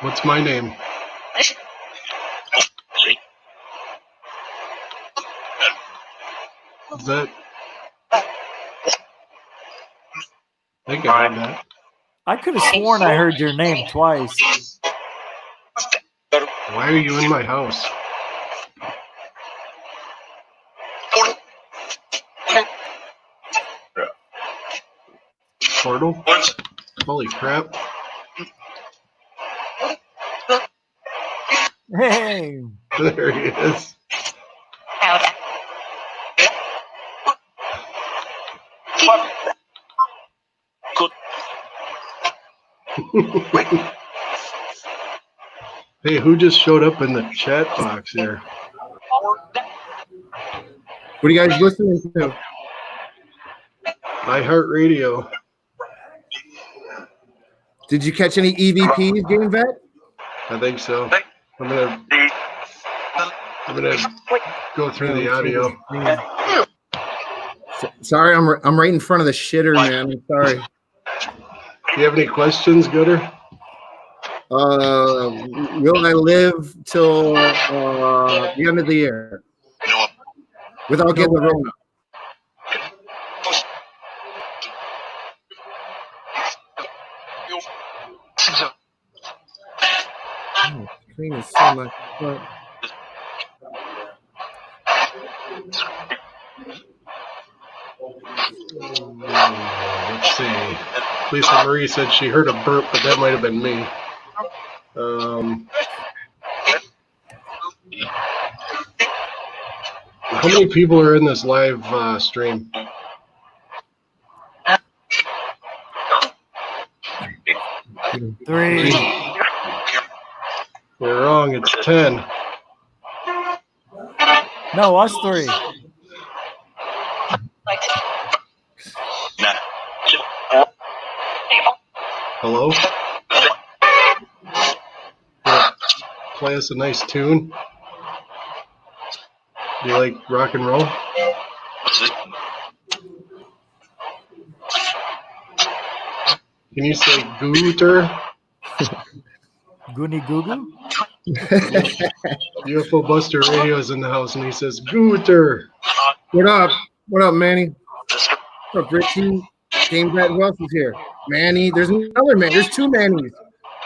What's my name? Is that? I think I heard that. I could have sworn I heard your name twice. Why are you in my house? Portal? Holy crap. Hey. There he is. Hey, who just showed up in the chat box here? What are you guys listening to? iHeartRadio. Did you catch any EVPs, GameVet? I think so. I'm gonna go through the audio. Sorry, I'm right in front of the shitter, man. I'm sorry. Do you have any questions, Gooder? Will I live till the end of the year without getting the Rona? Oh, screen is so much. Let's see. Lisa Marie said she heard a burp, but that might have been me. How many people are in this live stream? Three. You're wrong. It's 10. No, us three. Hello? Play us a nice tune. Do you like rock and roll? Can you say gooter? Goonie Goo Goo? UFO Buster Radio's in the house and he says gooter. What up? What up, Manny? What up, Richie? GameVet, who else is here? Manny. There's another man. There's two Mannys.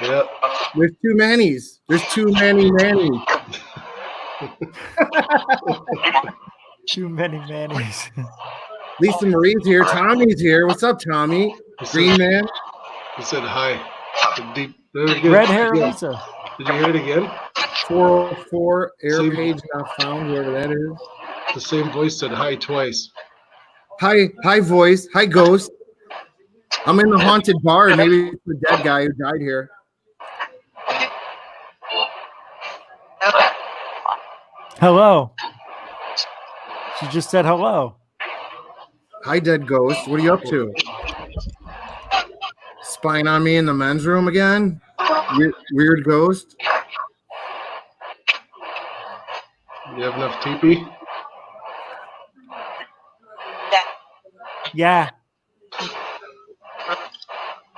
Yep. There's two Mannys. There's two Mannys. Too many Mannies. Lisa Marie's here. Tommy's here. What's up, Tommy? Green Man. He said hi. Red hair Lisa. Did you hear it again? 404 air Same. page not found, whoever that is. The same voice said hi twice. Hi, voice. Hi, ghost. I'm in the haunted bar. Maybe it's the dead guy who died here. Hello. She just said hello. Hi, dead ghost. What are you up to? Spying on me in the men's room again? Weird ghost. You have enough TP? Yeah.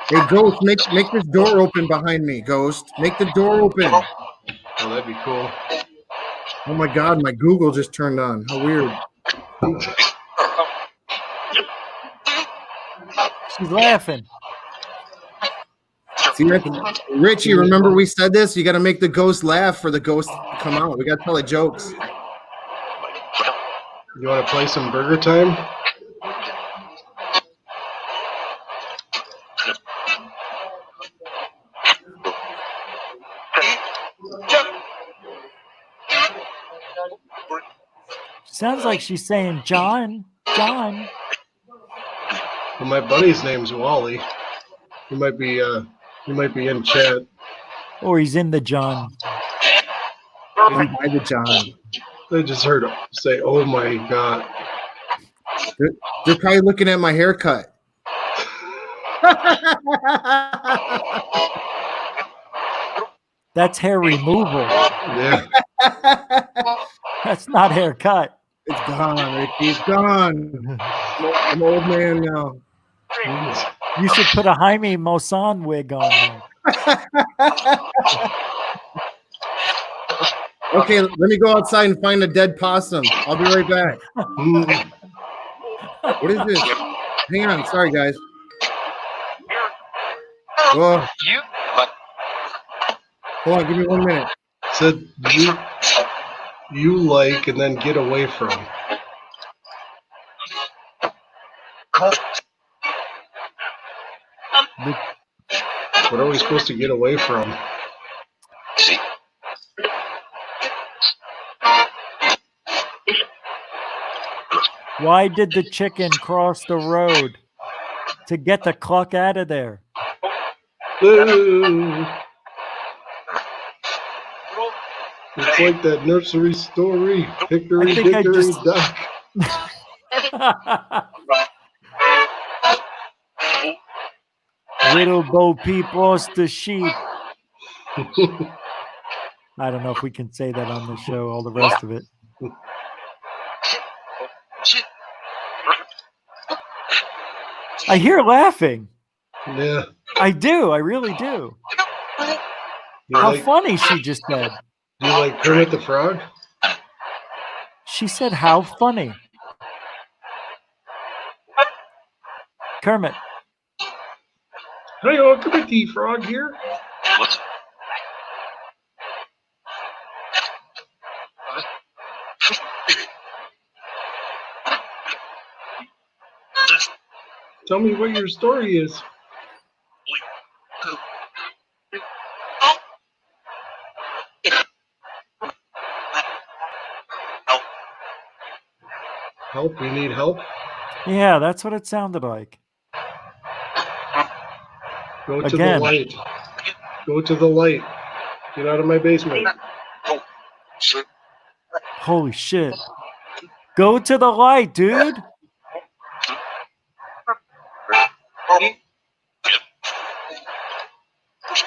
Hey, ghost, make this door open behind me, ghost. Make the door open. Oh, that'd be cool. Oh my God, my Google just turned on. How weird. She's laughing. See, Richie, remember we said this? You got to make the ghost laugh for the ghost to come out. We got to tell it jokes. You want to play some Burger Time? Sounds like she's saying John. Well, my buddy's name's Wally. He might be in chat. Or he's in the John. By the John. I just heard say, "Oh my god." They're probably looking at my haircut. That's hair removal. Yeah. That's not haircut. It's gone, Ricky. It's gone. I'm an old man now. Jeez. You should put a Jaime Maussan wig on then. Okay, let me go outside and find a dead possum. I'll be right back. Mm. What is this? Hang on. Sorry, guys. Whoa. Hold on. Give me 1 minute. Said you like and then get away from. What are we supposed to get away from? Why did the chicken cross the road? To get the cluck out of there. Ooh. It's like that nursery story. Hickory I think I dickory just- dock. Little Bo Peep lost the sheep. I don't know if we can say that on the show, all the rest of it. I hear laughing. Yeah. I do. I really do. You How like, funny she just said. do you like Kermit the Frog? She said, how funny. Kermit. Hey, Kermit the Frog here. Tell me what your story is. Help? You need help? Yeah, that's what it sounded like. Go to Again. the light. Go to the light. Get out of my basement. Holy shit. Go to the light, dude.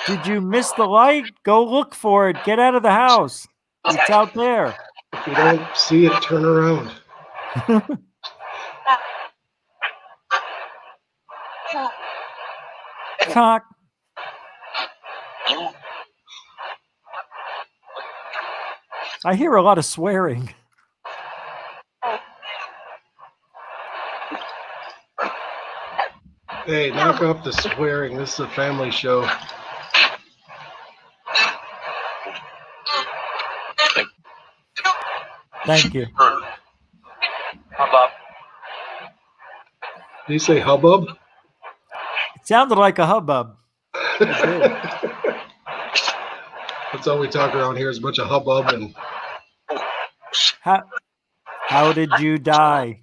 Did you miss the light? Go look for it. Get out of the house. It's out there. If you don't see it, turn around. Cock. I hear a lot of swearing. Hey, knock off the swearing. This is a family show. Thank you. Did you say hubbub? It sounded like a hubbub. That's all we talk around here is a bunch of hubbub and How did you die?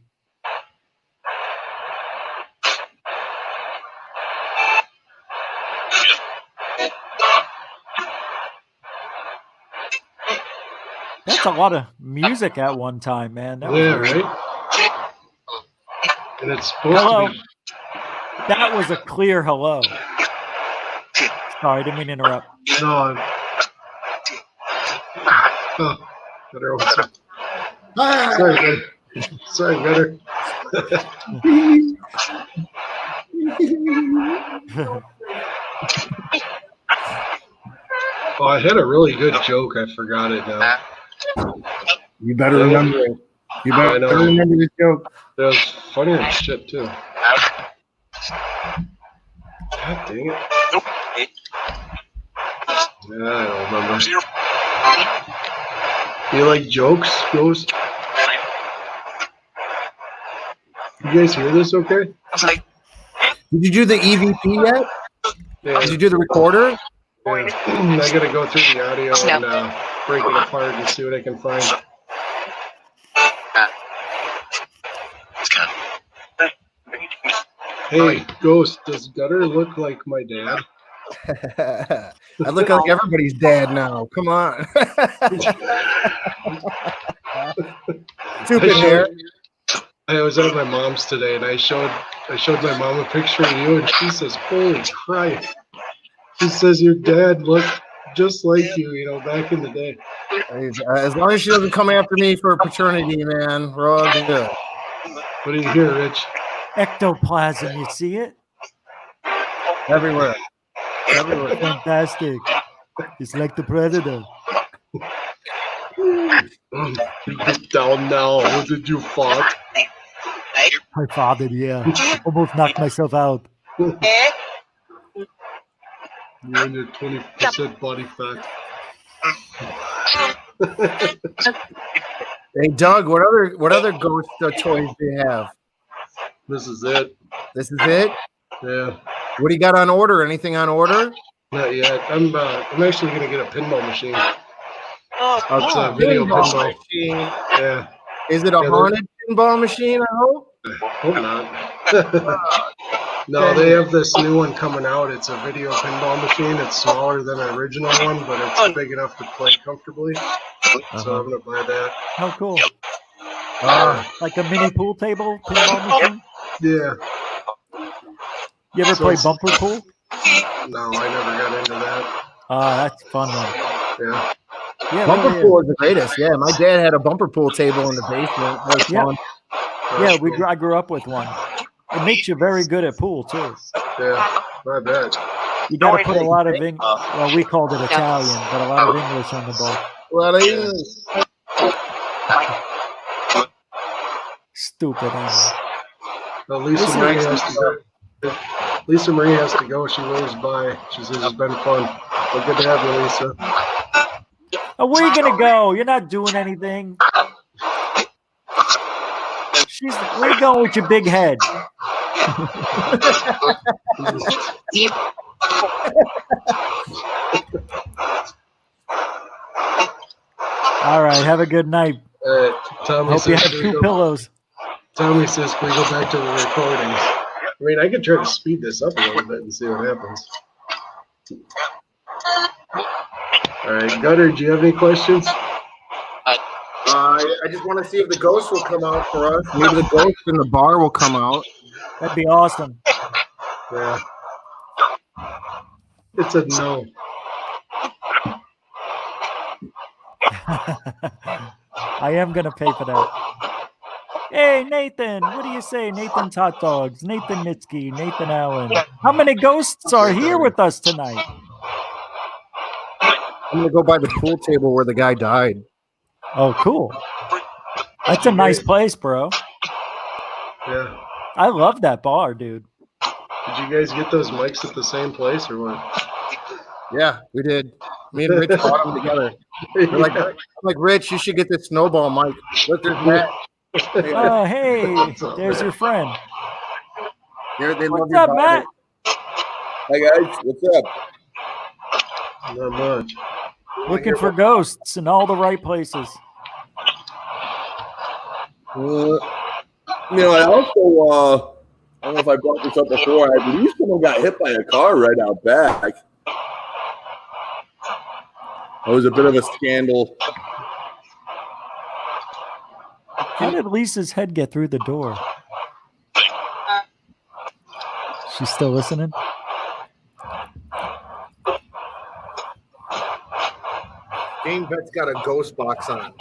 That's a lot of music at one time, man. That was yeah, weird. right? And it's supposed Hello. to be. That was a clear hello. Sorry, didn't mean to interrupt. No. Oh, better open some. Sorry, better. Sorry, better. Oh, I had a really good joke. I forgot it now. You better remember it. You I better know. remember this joke. That was funny as shit, too. God dang it. Yeah, I don't remember. Do you like jokes, Ghost? You guys hear this okay? Did you do the EVP yet? Yeah. Did you do the recorder? Yeah. I gotta go through the audio and break it apart and see what I can find. Hey, Ghost, does Gutter look like my dad? I look like everybody's dad now. Come on. Stupid hair. I was at my mom's today, and I showed my mom a picture of you, and she says, "Holy Christ!" She says your dad looked just like you, back in the day. As long as she doesn't come after me for paternity, man, we're all good. What do you hear, Rich? Ectoplasm, you see it? Everywhere. Everywhere. Fantastic. It's like the predator. Get down now. What did you fart? I farted, yeah. Almost knocked myself out. You and your 20% body fat. Hey, Doug, what other ghost toys do you have? This is it. This is it? Yeah. What do you got on order? Anything on order? Not yet. I'm actually gonna get a pinball machine. It's a Oh, video pinball. machine. Yeah. Is it a haunted pinball machine? I hope. Hope not. No, they have this new one coming out. It's a video pinball machine. It's smaller than the original one, but it's big enough to play comfortably. So I'm gonna buy that. Oh, cool. Like a mini pool table pinball machine? Yeah. You ever play bumper pool? No, I never got into that. That's fun one. Yeah. Yeah, Bumper really pool is the greatest. Yeah, my dad had a bumper pool table in the basement. That was fun. Yeah, I grew up with one. It makes you very good at pool too. Yeah, I bet. You got to put a lot of English. Well, we called it Italian, but a lot of English on the ball. Stupid. Well, Lisa Marie has to go. She waves by. She says it's been fun. Well, good to have you, Lisa. Oh, where are you gonna go? You're not doing anything. Where you going with your big head? All right, have a good night. Tommy Hope you says, have two pillows. Tommy says, "Can we go back to the recordings?" I mean, I could try to speed this up a little bit and see what happens. All right, Gutter, do you have any questions? I just want to see if the ghost will come out for us. Maybe the ghost in the bar will come out. That'd be awesome. Yeah. It's a no. I am going to pay for that. Hey, Nathan, what do you say? Nathan's Hot Dogs, Nathan Mitski, Nathan Allen. How many ghosts are here with us tonight? I'm going to go by the pool table where the guy died. Oh, cool. That's a nice place, bro. Yeah. I love that bar, dude. Did you guys get those mics at the same place or what? Yeah, we did. Me and Rich bought them together. I'm like, Rich, you should get this snowball mic. Look, there's Matt. Oh, hey, there's your friend. What's up, Matt? Hey, guys. What's up? Not much. Looking for ghosts in all the right places. I also, I don't know if I brought this up before. I believe someone got hit by a car right out back. It was a bit of a scandal. How did Lisa's head get through the door? She's still listening? GameVet's got a ghost box on.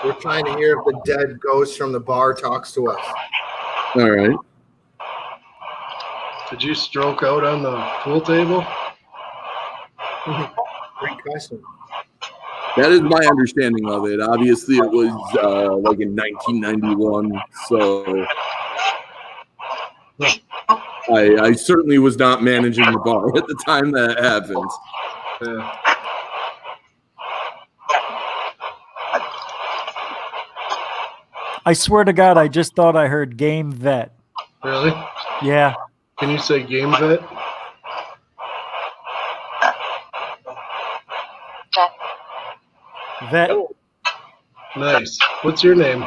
We're trying to hear if the dead ghost from the bar talks to us. All right. Did you stroke out on the pool table? Great question. That is my understanding of it. Obviously, it was like in 1991, so I certainly was not managing the bar at the time that happened. Yeah. I swear to God, I just thought I heard Game Vet. Really? Yeah. Can you say Game Vet? Vet. Nice. What's your name?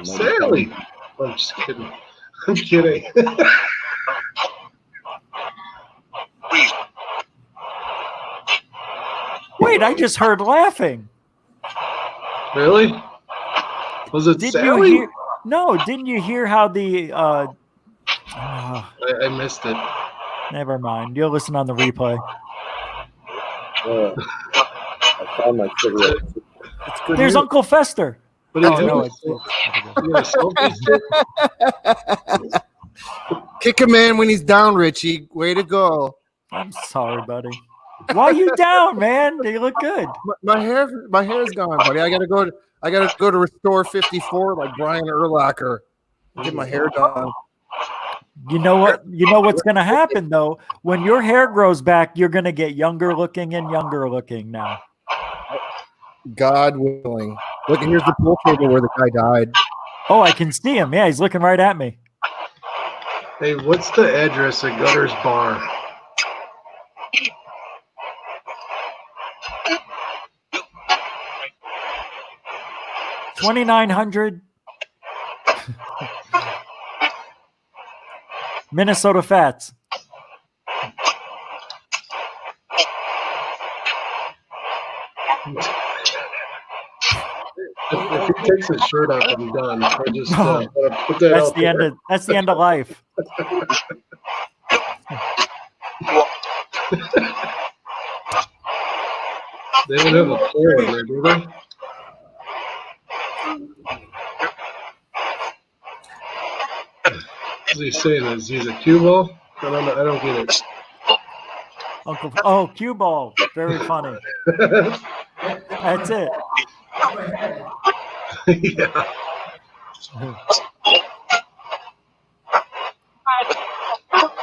Sally. I'm just kidding. I'm kidding. Wait, I just heard laughing. Really? Was it Didn't Sally? you hear? No, didn't you hear how the? I missed it. Never mind. You'll listen on the replay. I found my cigarette. It's good There's news. Uncle Fester. But Oh no, it's you got a selfie stick? Kick him in when he's down, Richie. Way to go. I'm sorry, buddy. Why are you down, man? They look good. My hair's gone, buddy. I gotta go to Restore 54 like Brian Urlacher. Get my hair done. You know what? You know what's going to happen though. When your hair grows back, you're going to get younger looking and younger looking now. God willing. Look, here's the pool table where the guy died. Oh, I can see him. Yeah, he's looking right at me. Hey, what's the address at Gutter's Bar? $2,900 Minnesota Fats. If he takes his shirt off, I'm done. I just put that That's out the there. end of that's the end of life. They don't have a floor in there, do they? What's he saying? Is he's a cue ball? I don't get it. Cue ball. Very funny. That's it. Yeah.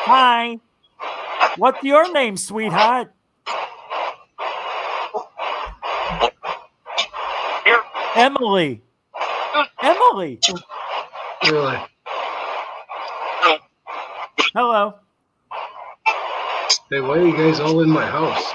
Hi. What's your name, sweetheart? Emily. Emily. Really? Hello. Hey, why are you guys all in my house?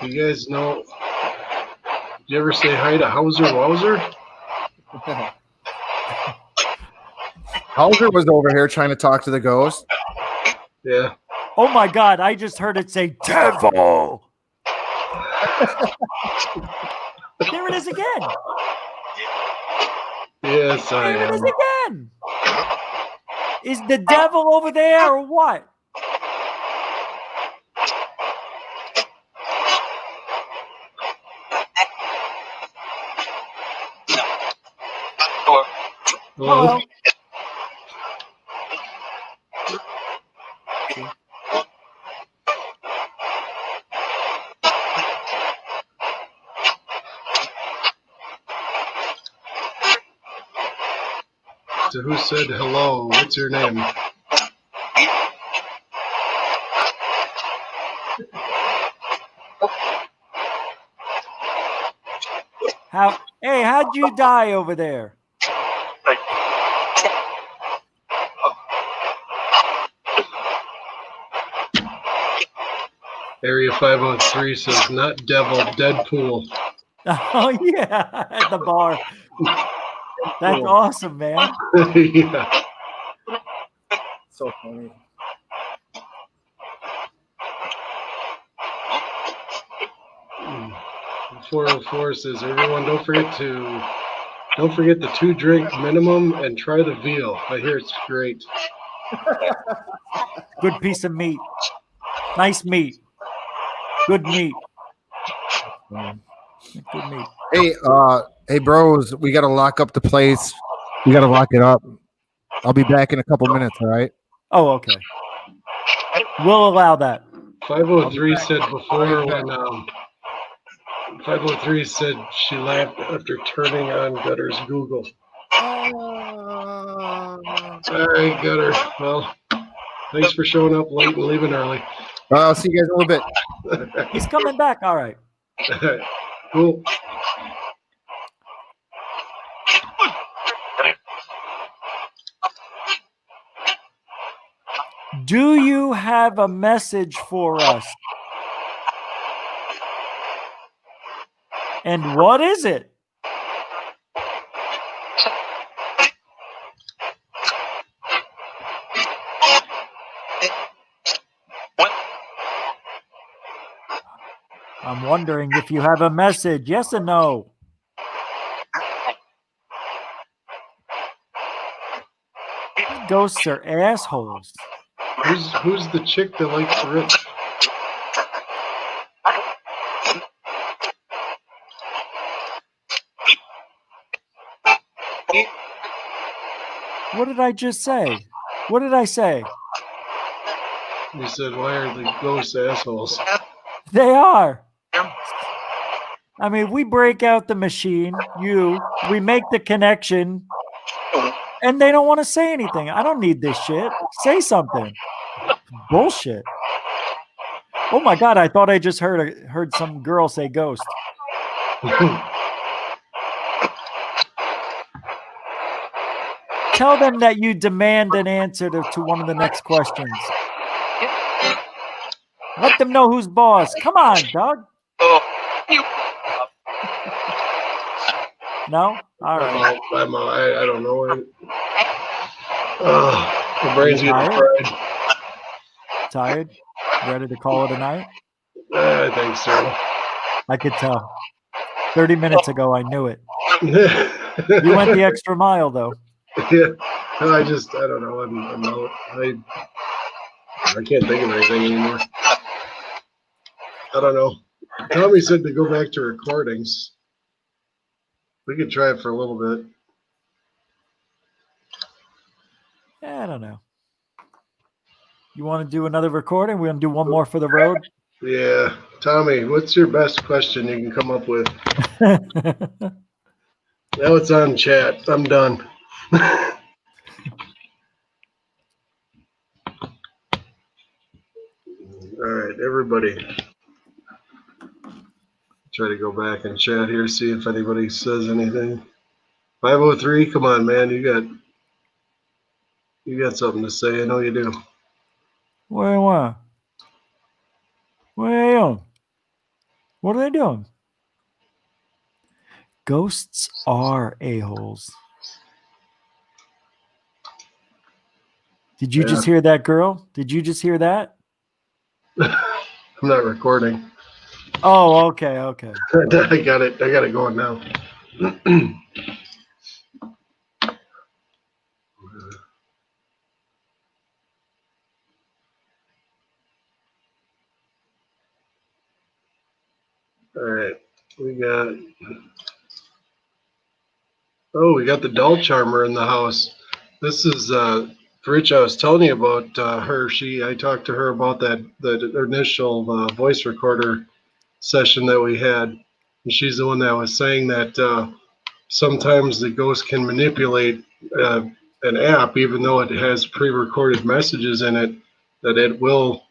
You guys know, you ever say hi to Hauser Wowser? Hauser was over here trying to talk to the ghost. Yeah. Oh my God, I just heard it say devil. There it is again. Yes, I There it is am. again. Is the devil over there or what? Hello? So who said hello? What's your name? Hey, how'd you die over there? Area 503 says not devil, Deadpool. Oh yeah, at the bar. That's awesome, man. Yeah. So funny. Hmm. 404 says everyone don't forget the 2-drink minimum and try the veal. I hear it's great. Good piece of meat. Nice meat. Good meat. Good meat. Hey, bros, we got to lock up the place. We got to lock it up. I'll be back in a couple minutes, all right? Oh, okay. We'll allow that. 503 said before when 503 said she laughed after turning on Gutter's Google. All right, Gutter. Well, thanks for showing up late and leaving early. I'll see you guys in a little bit. He's coming back. All right. Cool. Do you have a message for us? And what is it? I'm wondering if you have a message. Yes or no? Ghosts are assholes. Who's the chick that likes Rich? What did I just say? What did I say? You said, why are the ghosts assholes? They are. I mean, we break out the machine, we make the connection, and they don't want to say anything. I don't need this shit. Say something. Bullshit. Oh my God, I thought I just heard some girl say ghost. Tell them that you demand an answer to one of the next questions. Let them know who's boss. Come on, Doug. No? All right. I'm out. I don't know. The brain's getting fried. Tired? Ready to call it a night? I think so. I could tell. 30 minutes ago, I knew it. You went the extra mile, though. Yeah. I don't know. I'm out. I can't think of anything anymore. I don't know. Tommy said to go back to recordings. We could try it for a little bit. Yeah, I don't know. You want to do another recording? We're going to do one more for the road? Yeah. Tommy, what's your best question you can come up with? Now it's on chat. I'm done. All right, everybody. Try to go back and chat here, see if anybody says anything. 503, come on, man. You got something to say. I know you do. What are they doing? What are they doing? Ghosts are a-holes. Did you just hear that, girl? Did you just hear that? I'm not recording. Oh, okay. I got it. I got it going now. All right. We got the doll charmer in the house. This is Rich. I was telling you about her. I talked to her about the initial voice recorder session that we had, and she's the one that was saying that sometimes the ghost can manipulate an app, even though it has pre-recorded messages in it, that it will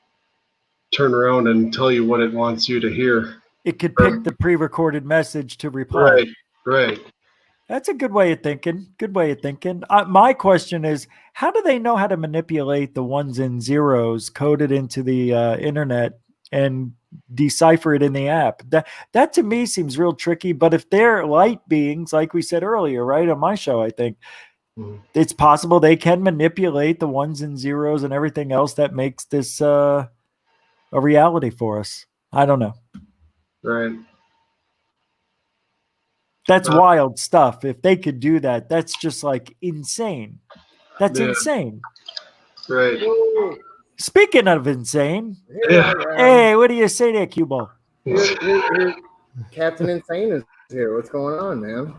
turn around and tell you what it wants you to hear. It could pick the pre-recorded message to reply. Right. That's a good way of thinking. My question is, how do they know how to manipulate the ones and zeros coded into the internet and decipher it in the app? That to me seems real tricky. But if they're light beings, like we said earlier, right, on my show, I think it's possible they can manipulate the ones and zeros and everything else that makes this a reality for us. I don't know. Right. That's wild stuff. If they could do that, that's just like insane. That's insane. Right. Speaking of insane, Yeah. Hey, what do you say there, Cubo? Captain Insane is here. What's going on, man?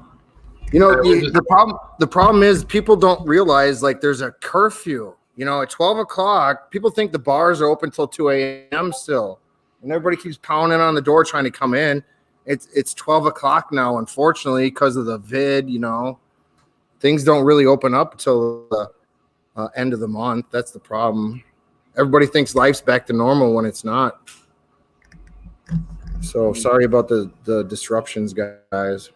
You know, the problem is people don't realize like there's a curfew. You know, at 12 o'clock, people think the bars are open till 2 a.m. still. And everybody keeps pounding on the door trying to come in. It's 12 o'clock now, unfortunately, because of the vid, you know. Things don't really open up until the end of the month. That's the problem. Everybody thinks life's back to normal when it's not. So sorry about the disruptions, guys.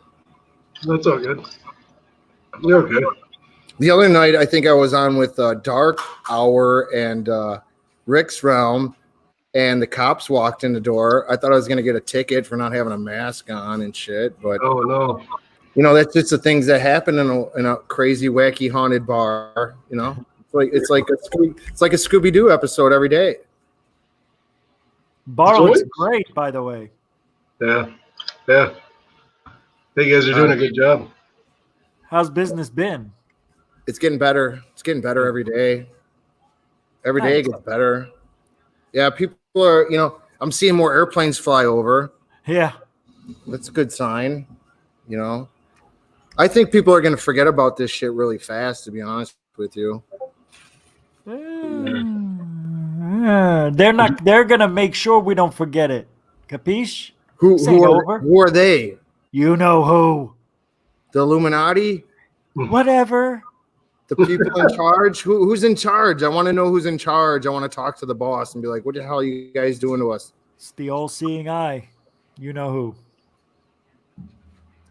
That's all good. You're okay. The other night, I think I was on with Dark Hour and Rick's realm, and the cops walked in the door. I thought I was going to get a ticket for not having a mask on and shit. But Oh no. you know, that's just the things that happen in a crazy, wacky, haunted bar. You know, it's like a Scooby-Doo episode every day. Bar looks great, by the way. Yeah. Yeah. You guys are doing a good job. How's business been? It's getting better. It's getting better every day. Every day it gets better. Yeah, people are, you know, I'm seeing more airplanes fly over. Yeah. That's a good sign, you know. I think people are going to forget about this shit really fast, to be honest with you. They're going to make sure we don't forget it. Capiche? Who are they? You know who. The Illuminati? Whatever. The people in charge? Who's in charge? I want to know who's in charge. I want to talk to the boss and be like, what the hell are you guys doing to us? It's the all-seeing eye. You know who.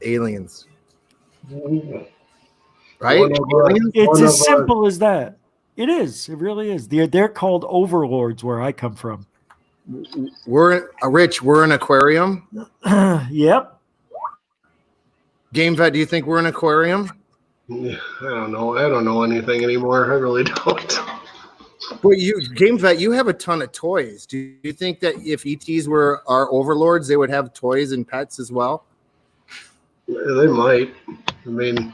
Aliens. Right? It's as simple as that. It is. It really is. They're called overlords where I come from. We're an aquarium. Yep. GameVet, do you think we're an aquarium? I don't know. I don't know anything anymore. I really don't. But GameVet, you have a ton of toys. Do you think that if ETs were our overlords, they would have toys and pets as well? They might. I mean,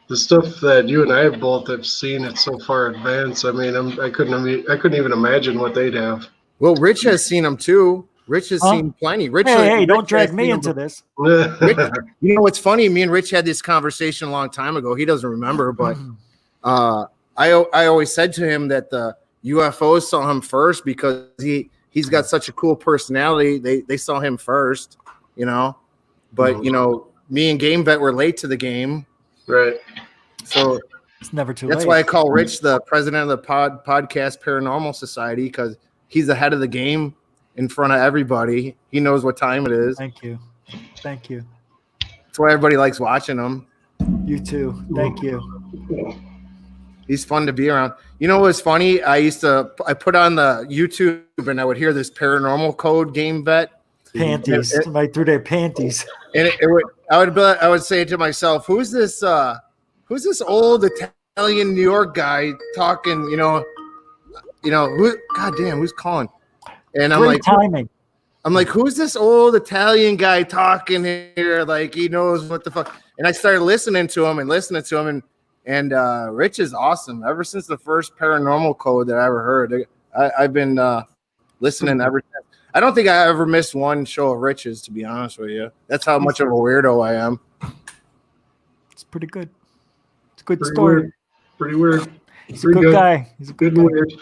the stuff that you and I both have seen, it's so far advanced. I mean, I couldn't even imagine what they'd have. Well, Rich has seen them too. Rich has seen plenty. Rich, don't drag me into this. Rich, you know what's funny? Me and Rich had this conversation a long time ago. He doesn't remember, but I always said to him that the UFOs saw him first because he's got such a cool personality. They saw him first, you know. But you know, me and GameVet were late to the game, right? So it's never too late. That's why I call Rich the president of the podcast Paranormal Society, because he's ahead of the game in front of everybody. He knows what time it is. Thank you. That's why everybody likes watching him. You too. Thank you. He's fun to be around. You know what's funny? I put on the YouTube and I would hear this paranormal code GameVet. Panties. Somebody threw their panties. And I would say to myself, who's this old Italian New York guy talking, you know, who's calling? And I'm like, timing. I'm like, who's this old Italian guy talking here? Like, he knows what the fuck. And I started listening to him, and Rich is awesome. Ever since the first paranormal code that I ever heard, I've been listening ever since. I don't think I ever missed one show of Rich's, to be honest with you. That's how much of a weirdo I am. It's pretty good. It's a good story. Pretty weird. He's a good guy. He's a good weird.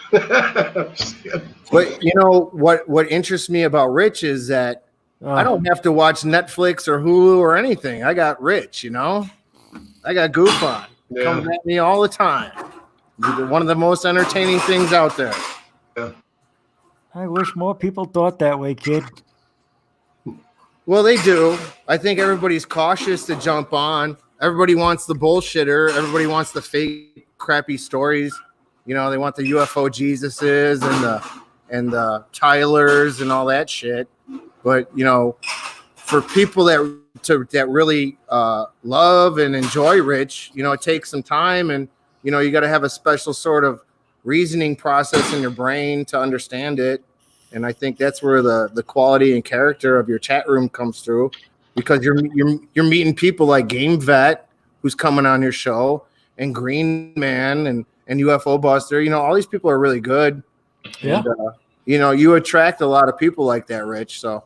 But you know what interests me about Rich is that I don't have to watch Netflix or Hulu or anything. I got Rich, you know. I got Goof on coming at me all the time. One of the most entertaining things out there. Yeah. I wish more people thought that way, kid. Well, they do. I think everybody's cautious to jump on. Everybody wants the bullshitter. Everybody wants the fake, crappy stories. You know, they want the UFO Jesuses and the Tylers and all that shit. But you know, for people that really love and enjoy Rich, you know, it takes some time, and you know, you got to have a special sort of reasoning process in your brain to understand it. And I think that's where the quality and character of your chat room comes through, because you're meeting people like GameVet, who's coming on your show, and Green Man and UFO Buster. You know, all these people are really good. Yeah. And, you know, you attract a lot of people like that, Rich. So,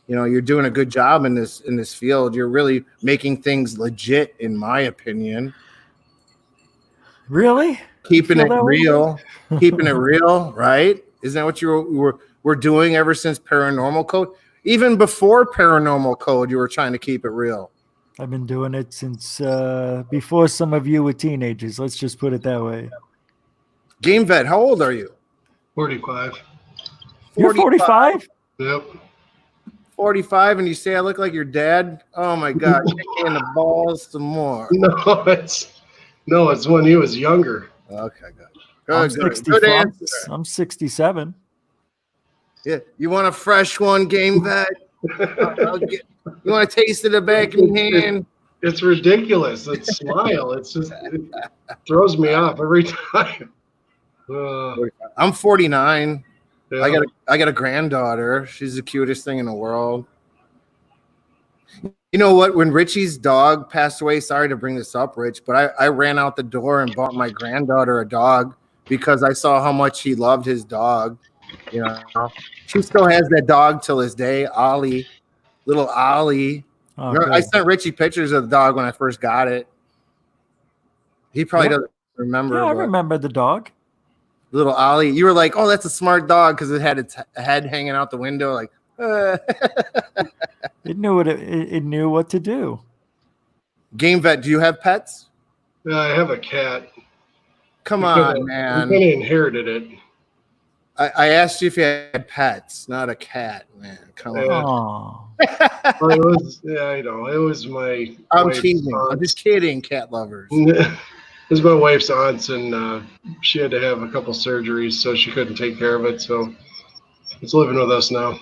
you know, you're doing a good job in this field. You're really making things legit, in my opinion. Really? Keeping it real, right? Isn't that what you were doing ever since Paranormal Code? Even before Paranormal Code, you were trying to keep it real. I've been doing it since before some of you were teenagers. Let's just put it that way. GameVet, how old are you? 45. You're 45? Yep. 45, and you say I look like your dad? Oh my God, kick me in the balls some more. No, it's when he was younger. Okay, good. I'm Good 64. answer. I'm 67. Yeah, you want a fresh one, Game Vet? You want a taste of the back of your hand? It's ridiculous. That smile. It throws me off every time. I'm 49. Yeah. I got a granddaughter. She's the cutest thing in the world. You know what? When Richie's dog passed away, sorry to bring this up, Rich, but I ran out the door and bought my granddaughter a dog because I saw how much he loved his dog. You know, she still has that dog till this day, Ollie, little Ollie. Oh, Remember, I good. sent Richie pictures of the dog when I first got it. He probably Yeah. doesn't remember. Yeah, I but remember the dog. little Ollie, you were like, "Oh, that's a smart dog" because it had its head hanging out the window, like. It knew what it knew what to do. Game Vet, do you have pets? I have a cat. Come I on, kinda man. inherited it. I asked you if you had pets, not a cat, man. Come on. Yeah. Oh, Well, it was, it was my. I'm wife's teasing. I'm aunt's- just kidding, cat lovers. It was my wife's aunt's, and she had to have a couple surgeries, so she couldn't take care of it. So it's living with us now.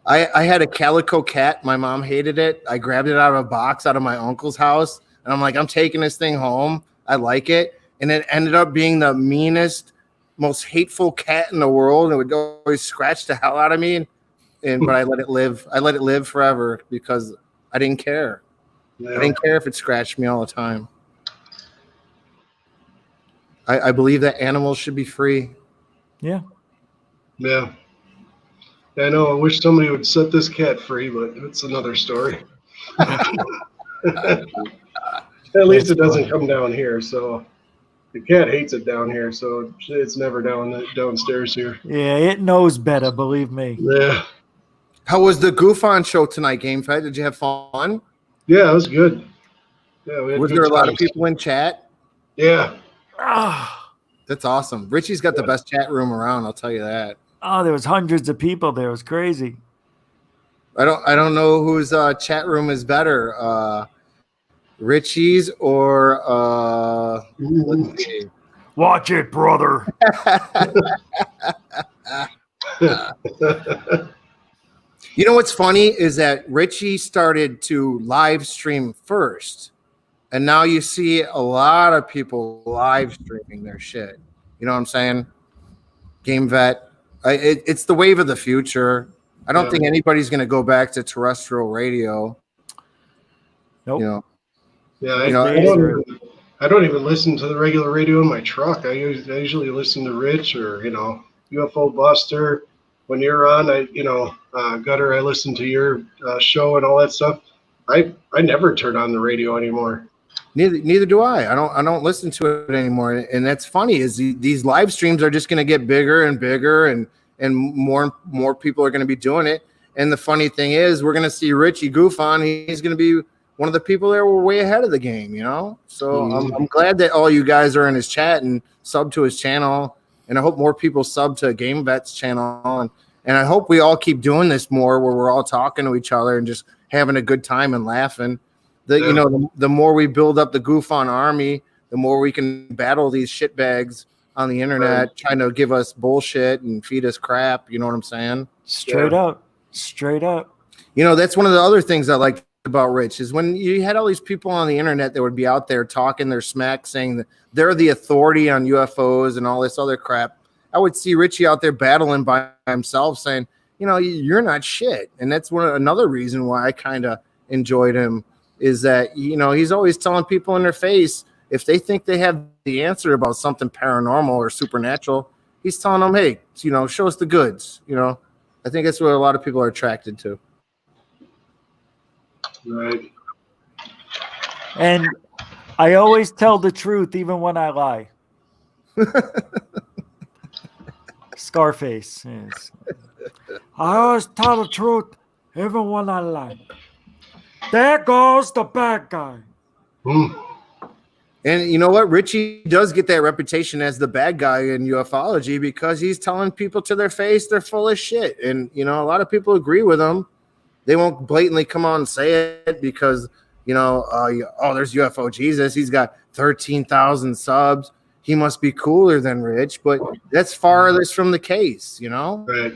I had a calico cat. My mom hated it. I grabbed it out of a box out of my uncle's house, and I'm like, I'm taking this thing home. I like it. And it ended up being the meanest, most hateful cat in the world. It would always scratch the hell out of me. But I let it live. I let it live forever because I didn't care. Yeah. I didn't care if it scratched me all the time. I believe that animals should be free. yeah. Yeah. I know. I wish somebody would set this cat free, but it's another story. At least it doesn't come down here. So the cat hates it down here, so it's never downstairs here. Yeah, it knows better, believe me. Yeah. How was the Goof On show tonight, Game Fed? Did you have fun? Yeah, it was good. Yeah, we had Was good there a lot of times. people in chat? Yeah. Ah, That's awesome. Richie's got the best chat room around, I'll tell you that. oh, there was hundreds of people there. It was crazy. I don't know whose chat room is better, Richie's or let's see. Watch it, brother. You know what's funny is that Richie started to live stream first, and now you see a lot of people live streaming their shit. You know what I'm saying? Game Vet, it's the wave of the future. I don't think anybody's going to go back to terrestrial radio. Nope. You know, Yeah, I don't even listen to the regular radio in my truck. I usually listen to Rich or UFO Buster. When you're on, Gutter, I listen to your show and all that stuff. I never turn on the radio anymore. Neither do I. I don't listen to it anymore. And that's funny is these live streams are just going to get bigger and bigger, and more people are going to be doing it. And the funny thing is, we're going to see Richie Goof On. He's going to be one of the people there. We're way ahead of the game, So I'm glad that all you guys are in his chat and sub to his channel. And I hope more people sub to Game Vet's channel. And I hope we all keep doing this more, where we're all talking to each other and just having a good time and laughing. The more we build up the Goof On army, the more we can battle these shitbags on the internet trying to give us bullshit and feed us crap. You know what I'm saying? Straight up. That's one of the other things I like about Rich is when you had all these people on the internet that would be out there talking their smack, saying that they're the authority on UFOs and all this other crap. I would see Richie out there battling by himself saying, you're not shit. And that's another reason why I kind of enjoyed him is that, he's always telling people in their face, if they think they have the answer about something paranormal or supernatural, he's telling them, hey, show us the goods. I think that's what a lot of people are attracted to. Right. And I always tell the truth, even when I lie. Scarface. Yes. I always tell the truth, even when I lie. There goes the bad guy. And you know what? Richie does get that reputation as the bad guy in ufology because he's telling people to their face they're full of shit. And, a lot of people agree with him. They won't blatantly come on and say it because, there's UFO Jesus. He's got 13,000 subs. he must be cooler than Rich, but that's farthest from the case, you know? Right.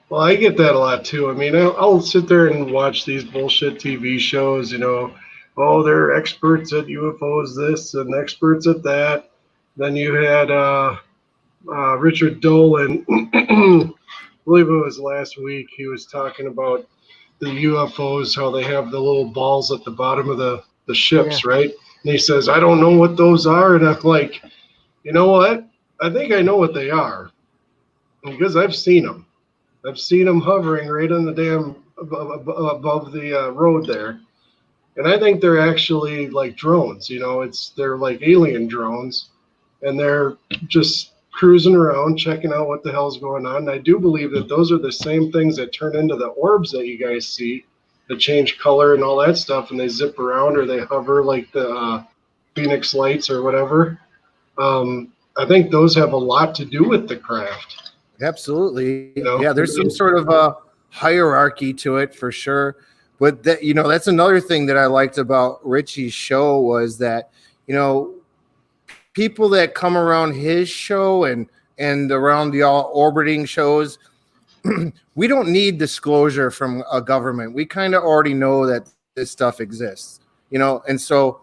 Well, I get that a lot too. I mean, I'll sit there and watch these bullshit TV shows, oh, they're experts at UFOs, this, and experts at that. Then you had Richard Dolan, I believe it was last week, he was talking about the UFOs, how they have the little balls at the bottom of the ships, right? And he says, I don't know what those are. And I'm like, you know what? I think I know what they are because I've seen them. I've seen them hovering right on the dam above the road there. And I think they're actually like drones, they're like alien drones, and they're just cruising around, checking out what the hell's going on. And I do believe that those are the same things that turn into the orbs that you guys see, that change color and all that stuff, and they zip around or they hover like the Phoenix lights or whatever. I think those have a lot to do with the craft. Absolutely. Yeah, there's some sort of a hierarchy to it for sure. But that, that's another thing that I liked about Richie's show was that, people that come around his show and around the all orbiting shows, we don't need disclosure from a government. We kind of already know that this stuff exists, and so,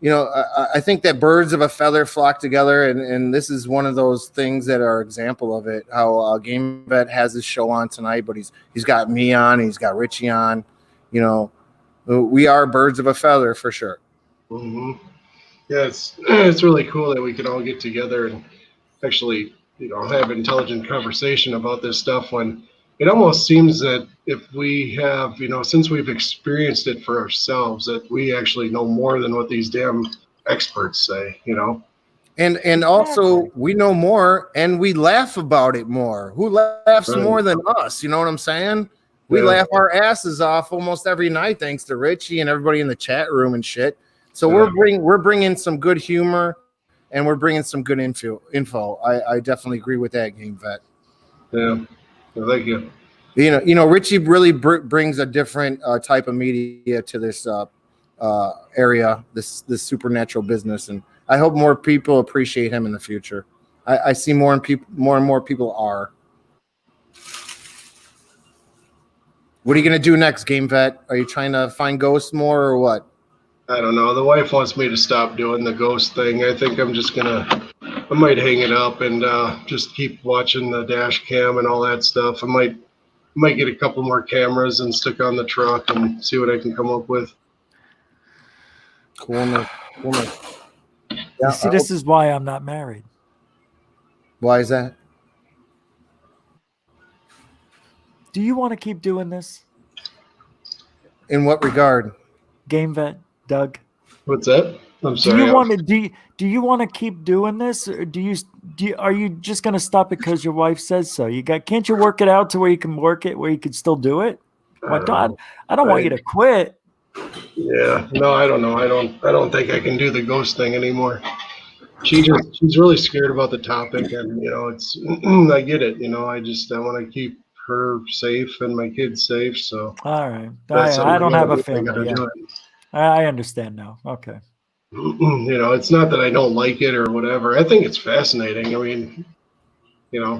I think that birds of a feather flock together, and this is one of those things that are example of it. How Game Vet has his show on tonight, but he's got me on, he's got Richie on. We are birds of a feather for sure. Mm-hmm. Yeah, it's really cool that we can all get together and actually, have an intelligent conversation about this stuff, when it almost seems that if we have, since we've experienced it for ourselves, that we actually know more than what these damn experts say, And also we know more and we laugh about it more. Who laughs more than us? You know what I'm saying? We laugh our asses off almost every night, thanks to Richie and everybody in the chat room and shit. So we're bringing some good humor, and we're bringing some good info. I definitely agree with that, Game Vet. Yeah, well, thank you. Richie really brings a different type of media to this area, this supernatural business, and I hope more people appreciate him in the future. I see more and more people are. What are you gonna do next, Game Vet? Are you trying to find ghosts more or what? I don't know. The wife wants me to stop doing the ghost thing. I think I'm just I might hang it up and just keep watching the dash cam and all that stuff. I might get a couple more cameras and stick on the truck and see what I can come up with. Coolness. Yeah, see, this is why I'm not married. Why is that? Do you want to keep doing this? In what regard? Game Vet, Doug. What's that? I'm sorry. Do you want to keep doing this, or are you just going to stop because your wife says so? Can't you work it out to where you can work it where you can still do it? My God, I don't want you to quit. Yeah, no, I don't know. I don't think I can do the ghost thing anymore. She's really scared about the topic, and it's I get it. I want to keep her safe and my kids safe. So all right, I don't have a family. Yeah. I understand now. Okay. It's not that I don't like it or whatever. I think it's fascinating. I mean,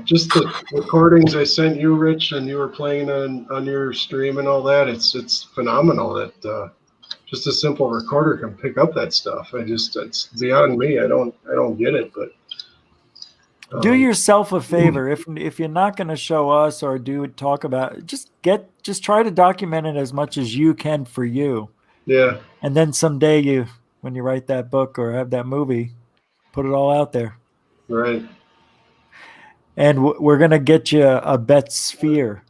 just the recordings I sent you, Rich, and you were playing on your stream and all that. It's phenomenal that just a simple recorder can pick up that stuff. It's beyond me. I don't get it, but do yourself a favor. If you're not going to show us or talk about it, just try to document it as much as you can for you. Yeah. And then someday when you write that book or have that movie, put it all out there. Right. And we're going to get you a Bet Sphere.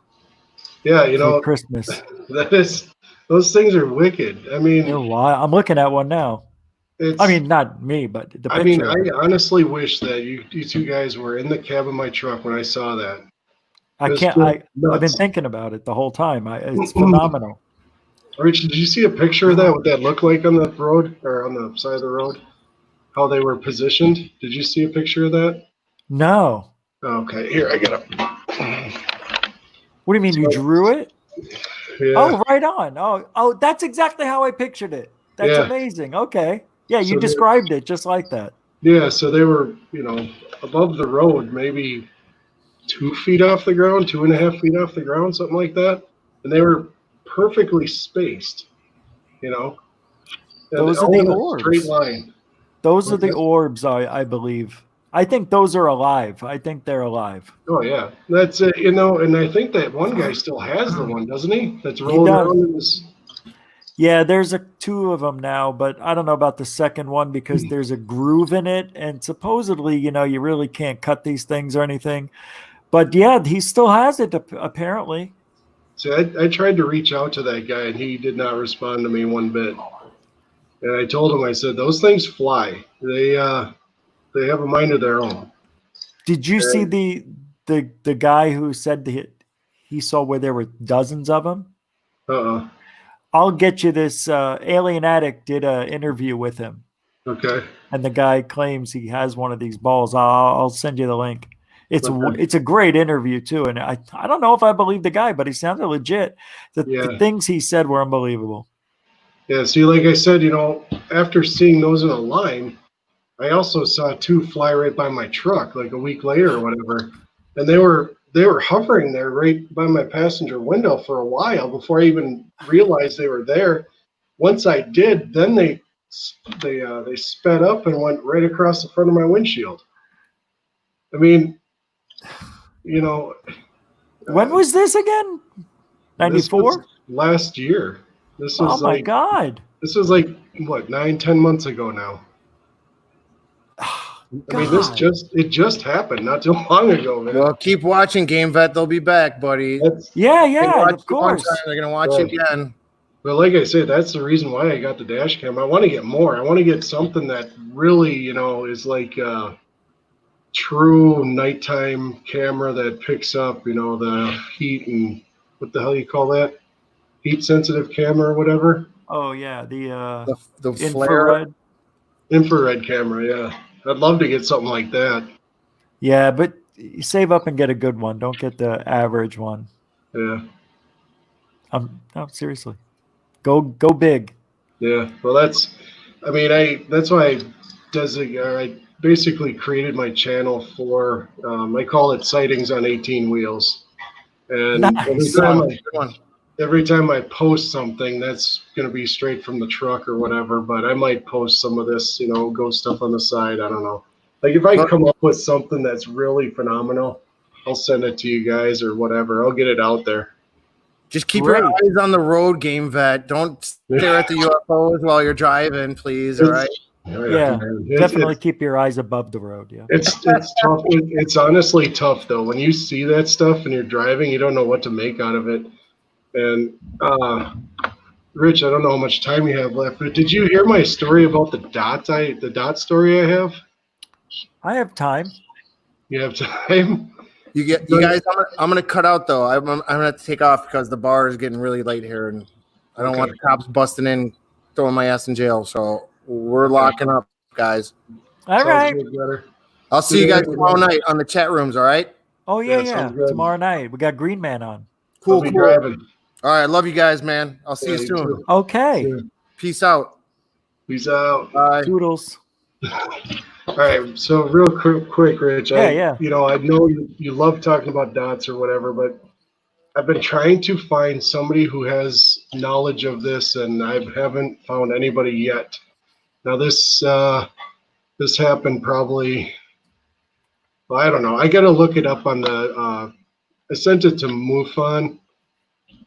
Yeah, for Christmas. Those things are wicked. I mean, I'm looking at one now. Not me, but the picture. I mean, I honestly wish that you two guys were in the cab of my truck when I saw that. I've been thinking about it the whole time. It's phenomenal. Rich, did you see a picture of that? What that looked like on the road or on the side of the road? How they were positioned? Did you see a picture of that? No. Okay, here I got it. What do you mean? You drew it? Yeah. Oh, right on. Oh, that's exactly how I pictured it. That's amazing. Okay. Yeah, you described it just like that. Yeah, so they were, above the road, maybe 2 feet off the ground, 2.5 feet off the ground, something like that. And they were perfectly spaced, you know, and Those are all the in a straight orbs. line. Those are What's the that? orbs, I believe. I think those are alive. I think they're alive. Oh yeah, that's it. And I think that one guy still has the one, doesn't he? That's He rolling does. around in this. Yeah, there's two of them now, but I don't know about the second one because there's a groove in it, and supposedly, you really can't cut these things or anything. But yeah, he still has it apparently. So I tried to reach out to that guy, and he did not respond to me one bit. And I told him, I said, those things fly. They have a mind of their own. Did you see And, the guy who said he saw where there were dozens of them? uh-uh. I'll get you this. Alien Addict did an interview with him, Okay. and the guy claims he has one of these balls. I'll send you the link. Okay. It's a great interview too, and I don't know if I believe the guy, but he sounded legit. The Yeah. things he said were unbelievable. Yeah. See, like I said, after seeing those in a line, I also saw two fly right by my truck like a week later or whatever, and they were hovering there right by my passenger window for a while before I even realized they were there. Once I did, then they sped up and went right across the front of my windshield. I mean, you know, When uh, was this again? this was 94? last year. This Oh was my like God. this was like what 9, 10 months ago now. I mean, God. it just happened not too long ago, man. Well, keep watching Game Vet. They'll be back, buddy. That's Yeah, They yeah, watched of it one time. course. They're gonna watch it again. But like I said, that's the reason why I got the dash cam. I want to get more. I want to get something that really, is like a true nighttime camera that picks up, the heat and what the hell you call that? Heat sensitive camera or whatever. Oh yeah, the The flare. infrared. Infrared camera, yeah. I'd love to get something like that. Yeah, but you save up and get a good one. Don't get the average one. Yeah. No, seriously. Go big. Yeah. Well, that's why I basically created my channel for, I call it sightings on 18 wheels. And Nice. Good one. every time I post something, that's going to be straight from the truck or whatever, but I might post some of this, ghost stuff on the side. I don't know. Like if I come up with something that's really phenomenal, I'll send it to you guys or whatever. I'll get it out there. Just keep Great. your eyes on the road, Game Vet. Don't stare at the UFOs while you're driving, please. All right. Yeah, man. definitely keep your eyes above the road. Yeah. It's tough. It's honestly tough though. When you see that stuff and you're driving, you don't know what to make out of it. And Rich, I don't know how much time you have left, but did you hear my story about the dot story I have? I have time. You have time? You guys. I'm gonna cut out though. I'm gonna have to take off because the bar is getting really late here, and I don't want the cops busting in, throwing my ass in jail. So we're locking up, guys. All Sounds right. good, brother. I'll see you guys tomorrow night on the chat rooms. All right. Oh yeah, Yeah, yeah. sounds good. Tomorrow night we got Green Man on. Cool. I'll be driving. All right. Love you guys, man. I'll see Yeah, you you soon. too. Okay. Yeah. Peace out. Peace out. Bye. Toodles. All right, so real quick, Rich. Yeah. I know you love talking about dots or whatever, but I've been trying to find somebody who has knowledge of this, and I haven't found anybody yet. Now this happened probably. Well, I don't know. I got to look it up on the. I sent it to MUFON.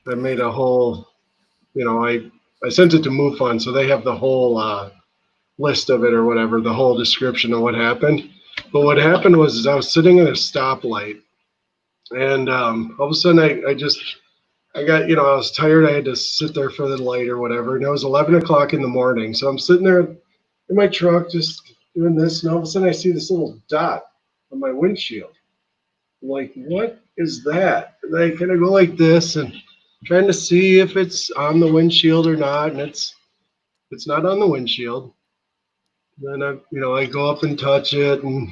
I made a whole. I sent it to MUFON, so they have the whole list of it or whatever, the whole description of what happened. But what happened was I was sitting at a stoplight, and all of a sudden I got, I was tired. I had to sit there for the light or whatever, and it was 11 o'clock in the morning. So I'm sitting there in my truck just doing this, and all of a sudden I see this little dot on my windshield. I'm like, what is that? And I kind of go like this and trying to see if it's on the windshield or not, and it's not on the windshield. Then I go up and touch it and,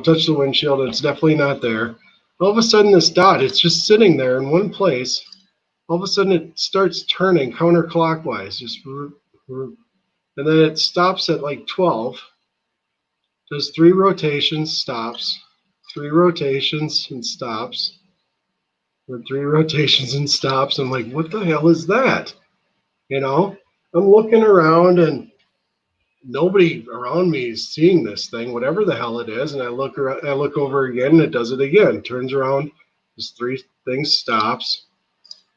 touch the windshield. And it's definitely not there. All of a sudden, this dot, it's just sitting there in one place. All of a sudden, it starts turning counterclockwise, and then it stops at like 12, does 3 rotations, stops, 3 rotations and stops, and 3 rotations and stops. I'm like, what the hell is that? You know, I'm looking around and nobody around me is seeing this thing, whatever the hell it is. And I look around, I look over again, and it does it again. Turns around, there's 3 things, stops,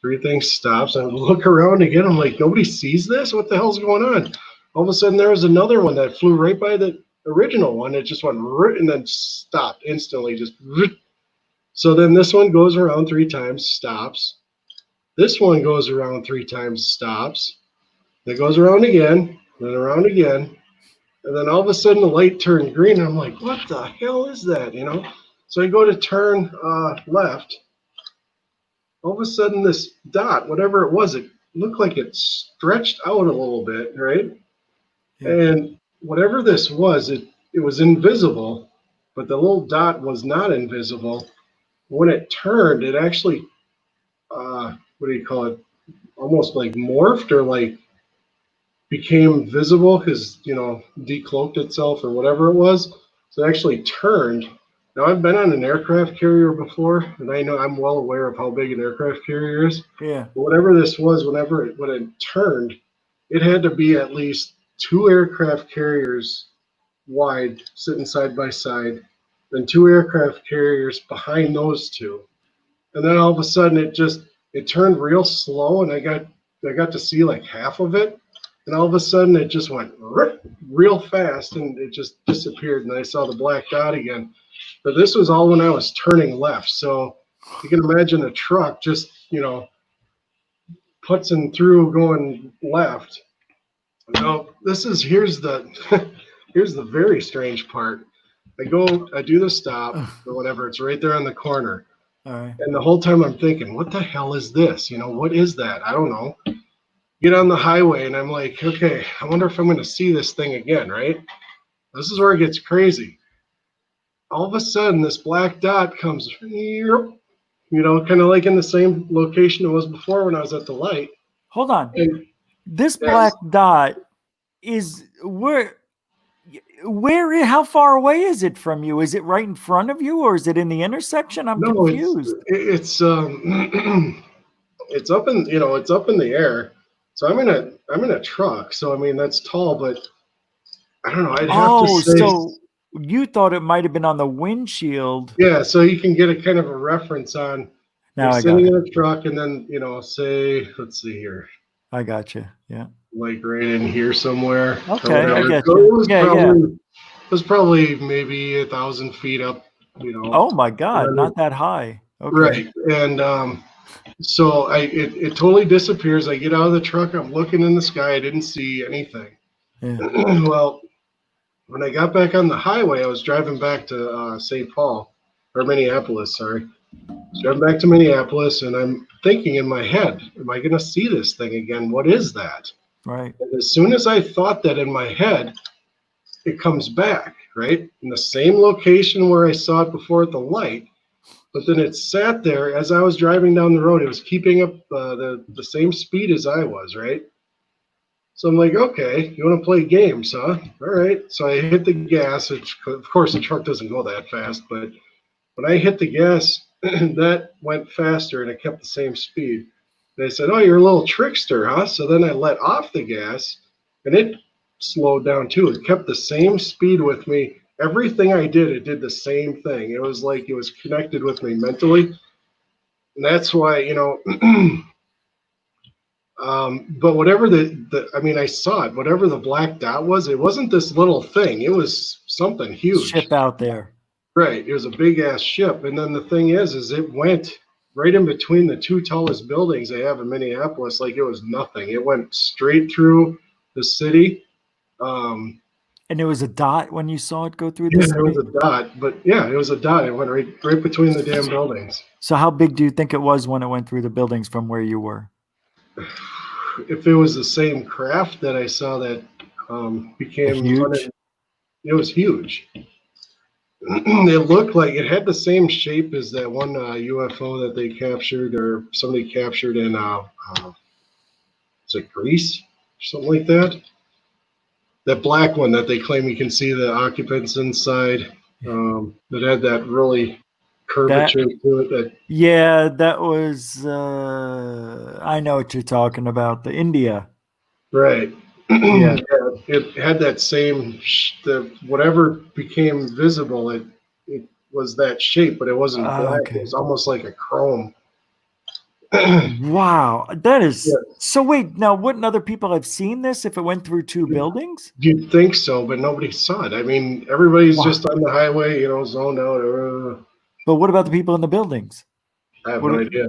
3 things, stops. I look around again. I'm like, nobody sees this? What the hell's going on? All of a sudden, there was another one that flew right by the original one. It just went and then stopped instantly. Just so then this one goes around 3 times, stops. This one goes around 3 times, stops. It goes around again, then around again. And then all of a sudden the light turned green. I'm like, what the hell is that? You know? So I go to turn left. All of a sudden this dot, whatever it was, it looked like it stretched out a little bit, right? Yeah. And whatever this was, it was invisible, but the little dot was not invisible. When it turned, it actually, what do you call it? Almost like morphed or like became visible because, you know, decloaked itself or whatever it was. So it actually turned. Now, I've been on an aircraft carrier before, and I know I'm well aware of how big an aircraft carrier is. Yeah. But whatever this was, when it turned, it had to be at least 2 aircraft carriers wide, sitting side by side, then 2 aircraft carriers behind those 2. And then all of a sudden it turned real slow, and I got to see like half of it. And all of a sudden it just went real fast, and it just disappeared, and I saw the black dot again. But this was all when I was turning left. So you can imagine a truck just, you know, putzing through going left. Now here's the here's the very strange part. I do the stop or whatever. It's right there on the corner. All right. And the whole time I'm thinking, what the hell is this? You know, what is that? I don't know. Get on the highway, and I'm like, okay, I wonder if I'm going to see this thing again, right? This is where it gets crazy. All of a sudden, this black dot comes, you know, kind of like in the same location it was before when I was at the light. Hold on. And This black dot is how far away is it from you? Is it right in front of you, or is it in the intersection? I'm confused. It's it's up in, you know, it's up in the air. So I'm in a truck. So I mean, that's tall, but I don't know. I'd have to say. So you thought it might have been on the windshield. Yeah, so you can get a kind of a reference on. Now you're I got sitting it. in a truck, and then, you know, say, let's see here, I got you. Yeah. like right in here somewhere. Okay, I get So you. it was probably maybe 1,000 feet up. You know. Oh my God, not that high. Okay. Right, and so it totally disappears. I get out of the truck. I'm looking in the sky. I didn't see anything. Yeah. Well, when I got back on the highway, I was driving back to St. Paul, or Minneapolis, sorry. Driving back to Minneapolis, and I'm thinking in my head, am I going to see this thing again? What is that? Right. And as soon as I thought that in my head, it comes back, right? In the same location where I saw it before at the light. But then it sat there as I was driving down the road. It was keeping up the same speed as I was, right? So I'm like, okay, you want to play games, huh? All right. So I hit the gas, which, of course, the truck doesn't go that fast. But when I hit the gas, that went faster, and it kept the same speed. They said, oh, you're a little trickster, huh? So then I let off the gas, and it slowed down, too. It kept the same speed with me. Everything I did, it did the same thing. It was like it was connected with me mentally. And that's why, you know, but whatever I mean, I saw it. Whatever the black dot was, it wasn't this little thing. It was something huge. Ship out there. Right. It was a big-ass ship. And then the thing is it went right in between the 2 tallest buildings they have in Minneapolis like it was nothing. It went straight through the city. And it was a dot when you saw it go through the city? It was a dot, but yeah, it was a dot. It went right between the damn buildings. So how big do you think it was when it went through the buildings from where you were? If it was the same craft that I saw that became huge, it was huge. It looked like it had the same shape as that one UFO that they captured, or somebody captured in is it Greece or something like that? that black one that they claim you can see the occupants inside. That had that really curvature to it. That Yeah, that was. I know what you're talking about. The India. right. Yeah. Yeah, it had that same the whatever became visible. It was that shape, but it wasn't black. It Okay. was almost like a chrome. Wow, that is. Yeah, So wait, now wouldn't other people have seen this if it went through two buildings? you'd think so, but nobody saw it. I mean, everybody's Wow. just on the highway, zoned out. But what about the people in the buildings? I have no What? idea.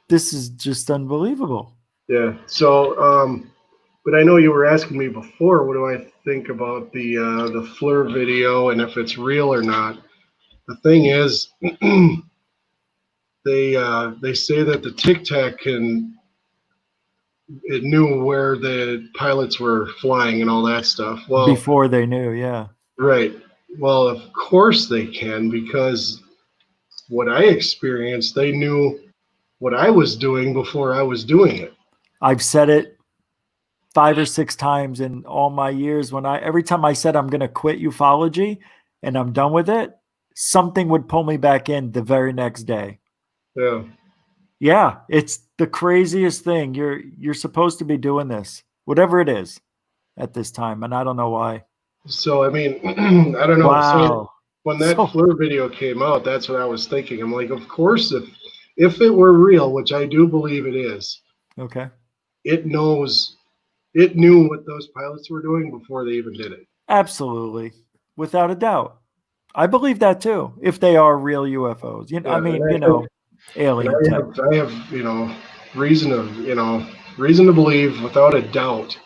This is just unbelievable. Yeah. So, but I know you were asking me before. What do I think about the FLIR video and if it's real or not? The thing is, they say that the Tic Tac it knew where the pilots were flying and all that stuff. Well, Before they knew, yeah. right. Well, of course they can, because what I experienced, they knew what I was doing before I was doing it. I've said it 5 or 6 times in all my years. Every time I said I'm going to quit ufology and I'm done with it, something would pull me back in the very next day. Yeah. Yeah, it's the craziest thing. You're supposed to be doing this, whatever it is, at this time, and I don't know why. So I mean, I don't know. So Wow. when that So FLIR video came out, that's what I was thinking. I'm like, of course, if it were real, which I do believe it is, okay. it knew what those pilots were doing before they even did it. Absolutely. Without a doubt. I believe that too. If they are real UFOs. Yeah, Alien tech. I have reason reason to believe without a doubt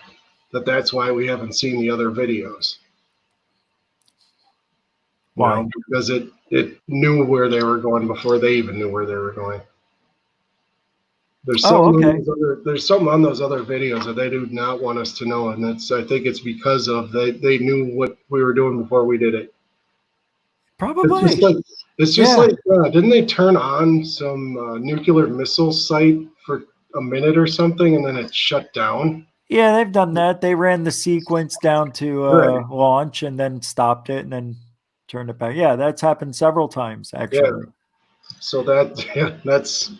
that that's why we haven't seen the other videos. Why? Because it knew where they were going before they even knew where they were going. There's something there's something on those other videos that they do not want us to know, and I think it's because of they knew what we were doing before we did it. Probably. It's just like didn't they turn on some nuclear missile site for a minute or something, and then it shut down? Yeah, they've done that. They ran the sequence down to launch and then stopped it and then turned it back. Yeah, that's happened several times, actually. Yeah. So that's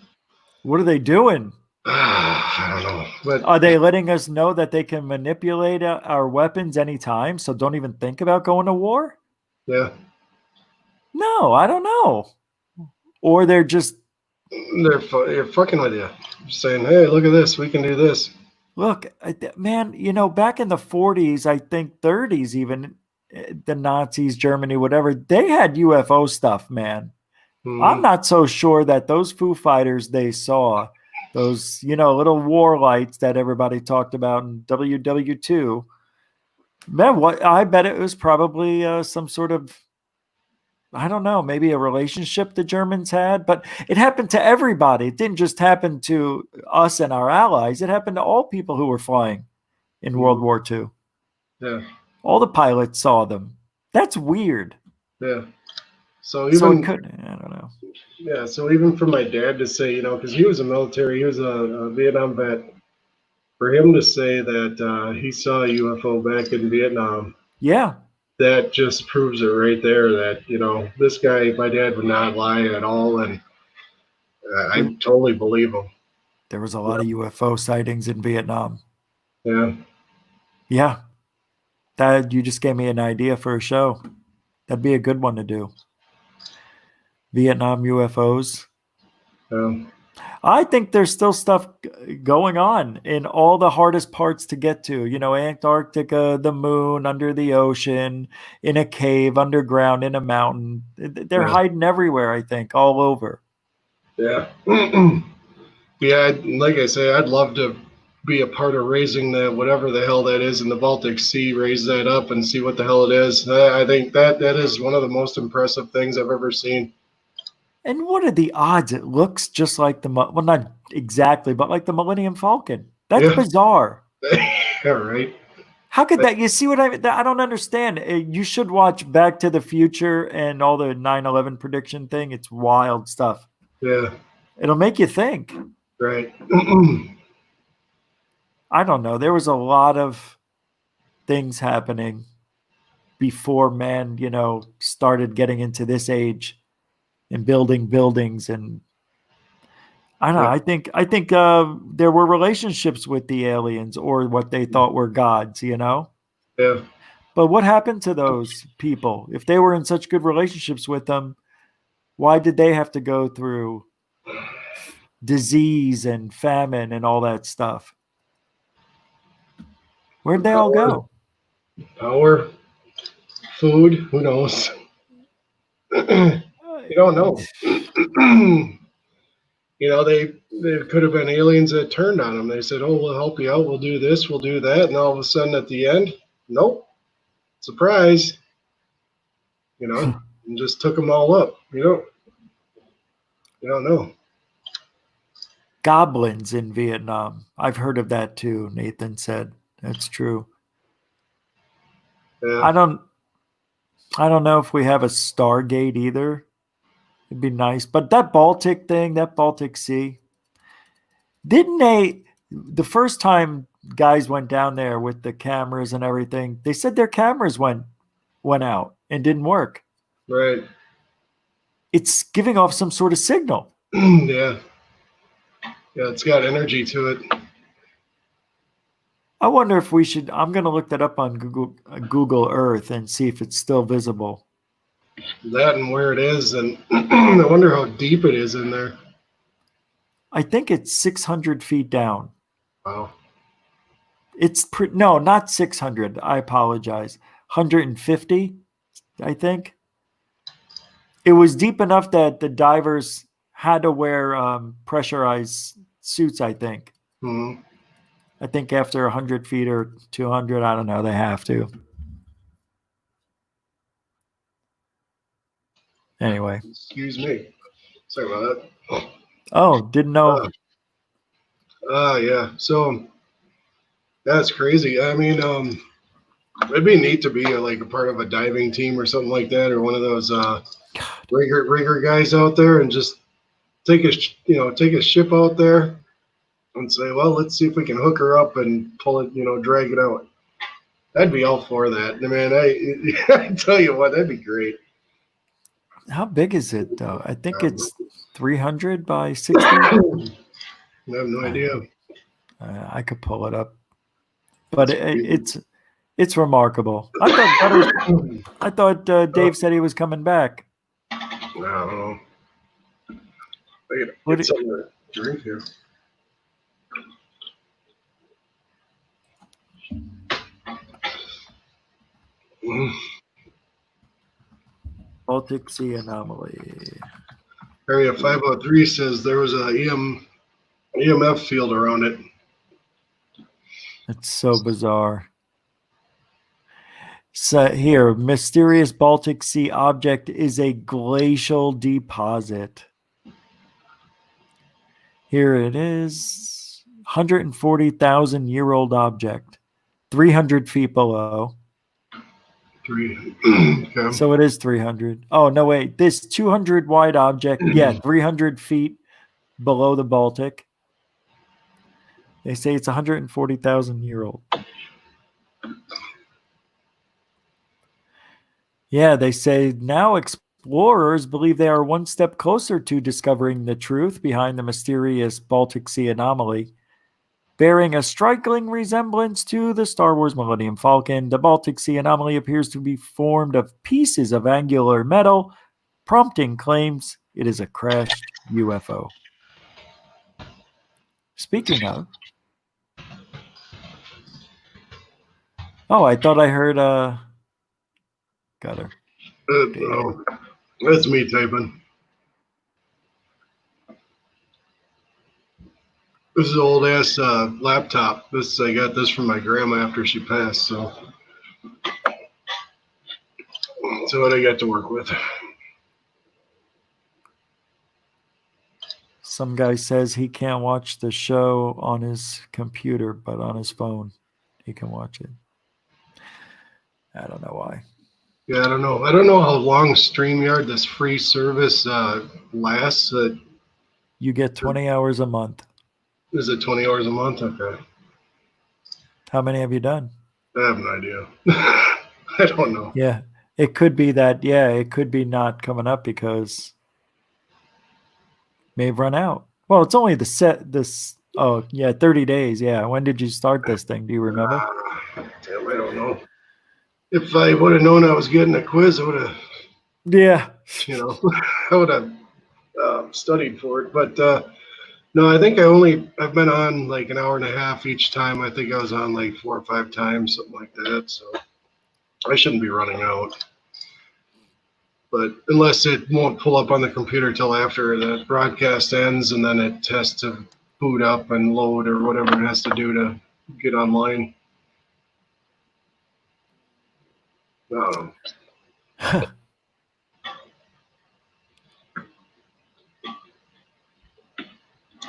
What are they doing? I don't know. But Are they letting us know that they can manipulate our weapons anytime? So don't even think about going to war? yeah, No, I don't know. Or they're just they're fucking with you, saying, "Hey, look at this. We can do this." look, man. Back in the 40s, I think 30s, even the Nazis, Germany, whatever, they had UFO stuff, man. I'm not so sure that those Foo Fighters they saw, those, little war lights that everybody talked about in WW2, man, I bet it was probably some sort of, I don't know, maybe a relationship the Germans had, but it happened to everybody. It didn't just happen to us and our allies. It happened to all people who were flying in World War II. Yeah. All the pilots saw them. That's weird. Yeah. So I don't know. Yeah. So even for my dad to say, because he was he was a Vietnam vet, for him to say that he saw a UFO back in Vietnam, Yeah. that just proves it right there that, this guy, my dad, would not lie at all. And I totally believe him. There was a lot of UFO sightings in Vietnam. Yeah. Yeah. You just gave me an idea for a show. That'd be a good one to do. Vietnam UFOs. Yeah. I think there's still stuff going on in all the hardest parts to get to. Antarctica, the moon, under the ocean, in a cave, underground, in a mountain. They're hiding everywhere, I think, all over. Yeah. Yeah, like I say, I'd love to be a part of raising that, whatever the hell that is in the Baltic Sea, raise that up and see what the hell it is. I think that is one of the most impressive things I've ever seen. And what are the odds? It looks just like well, not exactly, but like the Millennium Falcon. That's bizarre. Yeah, right. How could that? You see what I don't understand. You should watch Back to the Future and all the 9/11 prediction thing. It's wild stuff. Yeah. It'll make you think. Right. I don't know. There was a lot of things happening before man, started getting into this age and building buildings. And I don't know. I think there were relationships with the aliens or what they thought were gods, Yeah. But what happened to those people? If they were in such good relationships with them, why did they have to go through disease and famine and all that stuff? Where'd they all go? Power, food, who knows? You don't know. They could have been aliens that turned on them. They said, "Oh, we'll help you out. We'll do this. We'll do that." And all of a sudden, at the end, nope, surprise. And just took them all up. You don't know. Goblins in Vietnam. I've heard of that too. Nathan said that's true. Yeah. I don't know if we have a Stargate either. It'd be nice, but that Baltic thing, that Baltic Sea, didn't they? The first time guys went down there with the cameras and everything, they said their cameras went out and didn't work. Right. It's giving off some sort of signal. Yeah. Yeah, it's got energy to it. I wonder if we should. I'm going to look that up on Google Earth and see if it's still visible. That and where it is, and I wonder how deep it is in there. I think it's 600 feet down. Wow. It's no, not 600. I apologize. 150, I think. It was deep enough that the divers had to wear pressurized suits, I think. Mm-hmm. I think after 100 feet or 200, I don't know, they have to. Anyway. Excuse me. Sorry about that. Oh, didn't know. Yeah. So that's crazy. I mean, it'd be neat to be a part of a diving team or something like that, or one of those rigger guys out there, and just take a ship out there and say, well, let's see if we can hook her up and pull it, drag it out. I'd be all for that. Man, I tell you what, that'd be great. How big is it, though? I think it's 300 by 60. I have no idea. I could pull it up, but it's remarkable. I thought Dave said he was coming back. I don't know. I gotta get something to drink here. Baltic Sea anomaly. Area 503 says there was a EMF field around it. It's so bizarre. So here, mysterious Baltic Sea object is a glacial deposit. Here it is. 140,000-year-old object. 300 feet below. Okay. So it is 300. Oh, no, wait. This 200 wide object, 300 feet below the Baltic. They say it's 140,000-year-old. Yeah, they say now explorers believe they are one step closer to discovering the truth behind the mysterious Baltic Sea anomaly. Bearing a striking resemblance to the Star Wars Millennium Falcon, the Baltic Sea anomaly appears to be formed of pieces of angular metal, prompting claims it is a crashed UFO. Speaking of... Oh, I thought I heard... Got her. No, that's me typing. This is an old ass laptop. I got this from my grandma after she passed, so that's what I got to work with. Some guy says he can't watch the show on his computer, but on his phone he can watch it. I don't know why. Yeah, I don't know. I don't know how long StreamYard, this free service, lasts. You get 20 hours a month. Is it 20 hours a month? Okay. How many have you done? I have no idea. I don't know. Yeah, it could be that. Yeah, it could be not coming up because may have run out. Well, it's only this. Oh, yeah, 30 days. Yeah. When did you start this thing? Do you remember? Damn, I don't know. If I would have known I was getting a quiz, I would have, Yeah. I would have studied for it. But no, I think I've been on like an hour and a half each time. I think I was on like 4 or 5 times, something like that. So I shouldn't be running out. But unless it won't pull up on the computer till after the broadcast ends, and then it has to boot up and load or whatever it has to do to get online.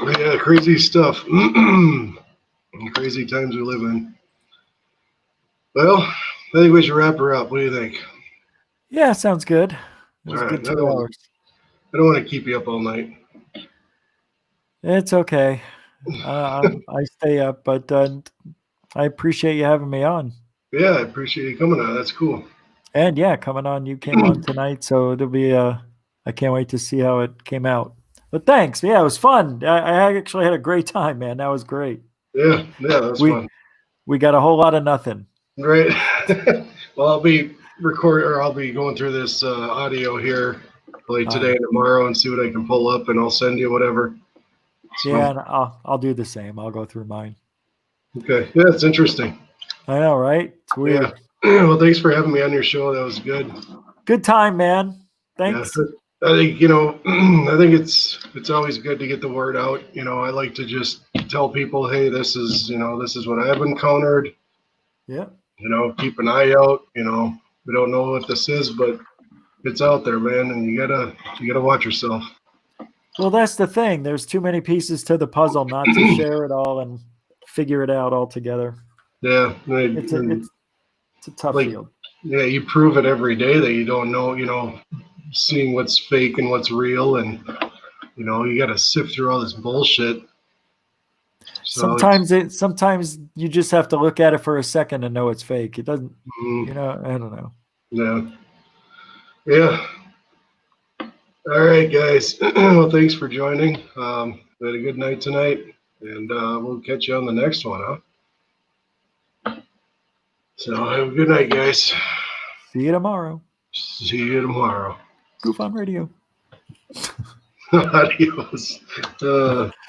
Yeah, crazy stuff. Crazy times we live in. Well, I think we should wrap her up. What do you think? Yeah, sounds good. It was All a right, good 2 hours. I don't want to keep you up all night. It's okay. I stay up, but I appreciate you having me on. Yeah, I appreciate you coming on. That's cool. And yeah, coming on. You came on tonight, so it'll be. I can't wait to see how it came out. But thanks. Yeah, it was fun. I actually had a great time, man. That was great. Yeah, that was fun. We got a whole lot of nothing. Right. Well, I'll be going through this audio here like today and tomorrow and see what I can pull up, and I'll send you whatever. So, yeah, and I'll do the same. I'll go through mine. Okay. Yeah, it's interesting. I know, right? It's weird. Yeah. Well, thanks for having me on your show. That was good. Good time, man. Thanks. Yeah. I think I think it's always good to get the word out. I like to just tell people, hey, this is what I've encountered. Yeah. Keep an eye out. We don't know what this is, but it's out there, man, and you gotta watch yourself. Well, that's the thing. There's too many pieces to the puzzle not to share it all and figure it out all together. Yeah, it's a tough field. Yeah, you prove it every day that you don't know. Seeing what's fake and what's real, and you got to sift through all this bullshit. So sometimes you just have to look at it for a second and know it's fake. It doesn't, I don't know. Yeah. All right, guys. Well, thanks for joining. We had a good night tonight, and we'll catch you on the next one, huh? So have a good night, guys. See you tomorrow. See you tomorrow. Goof on Radio. Adios.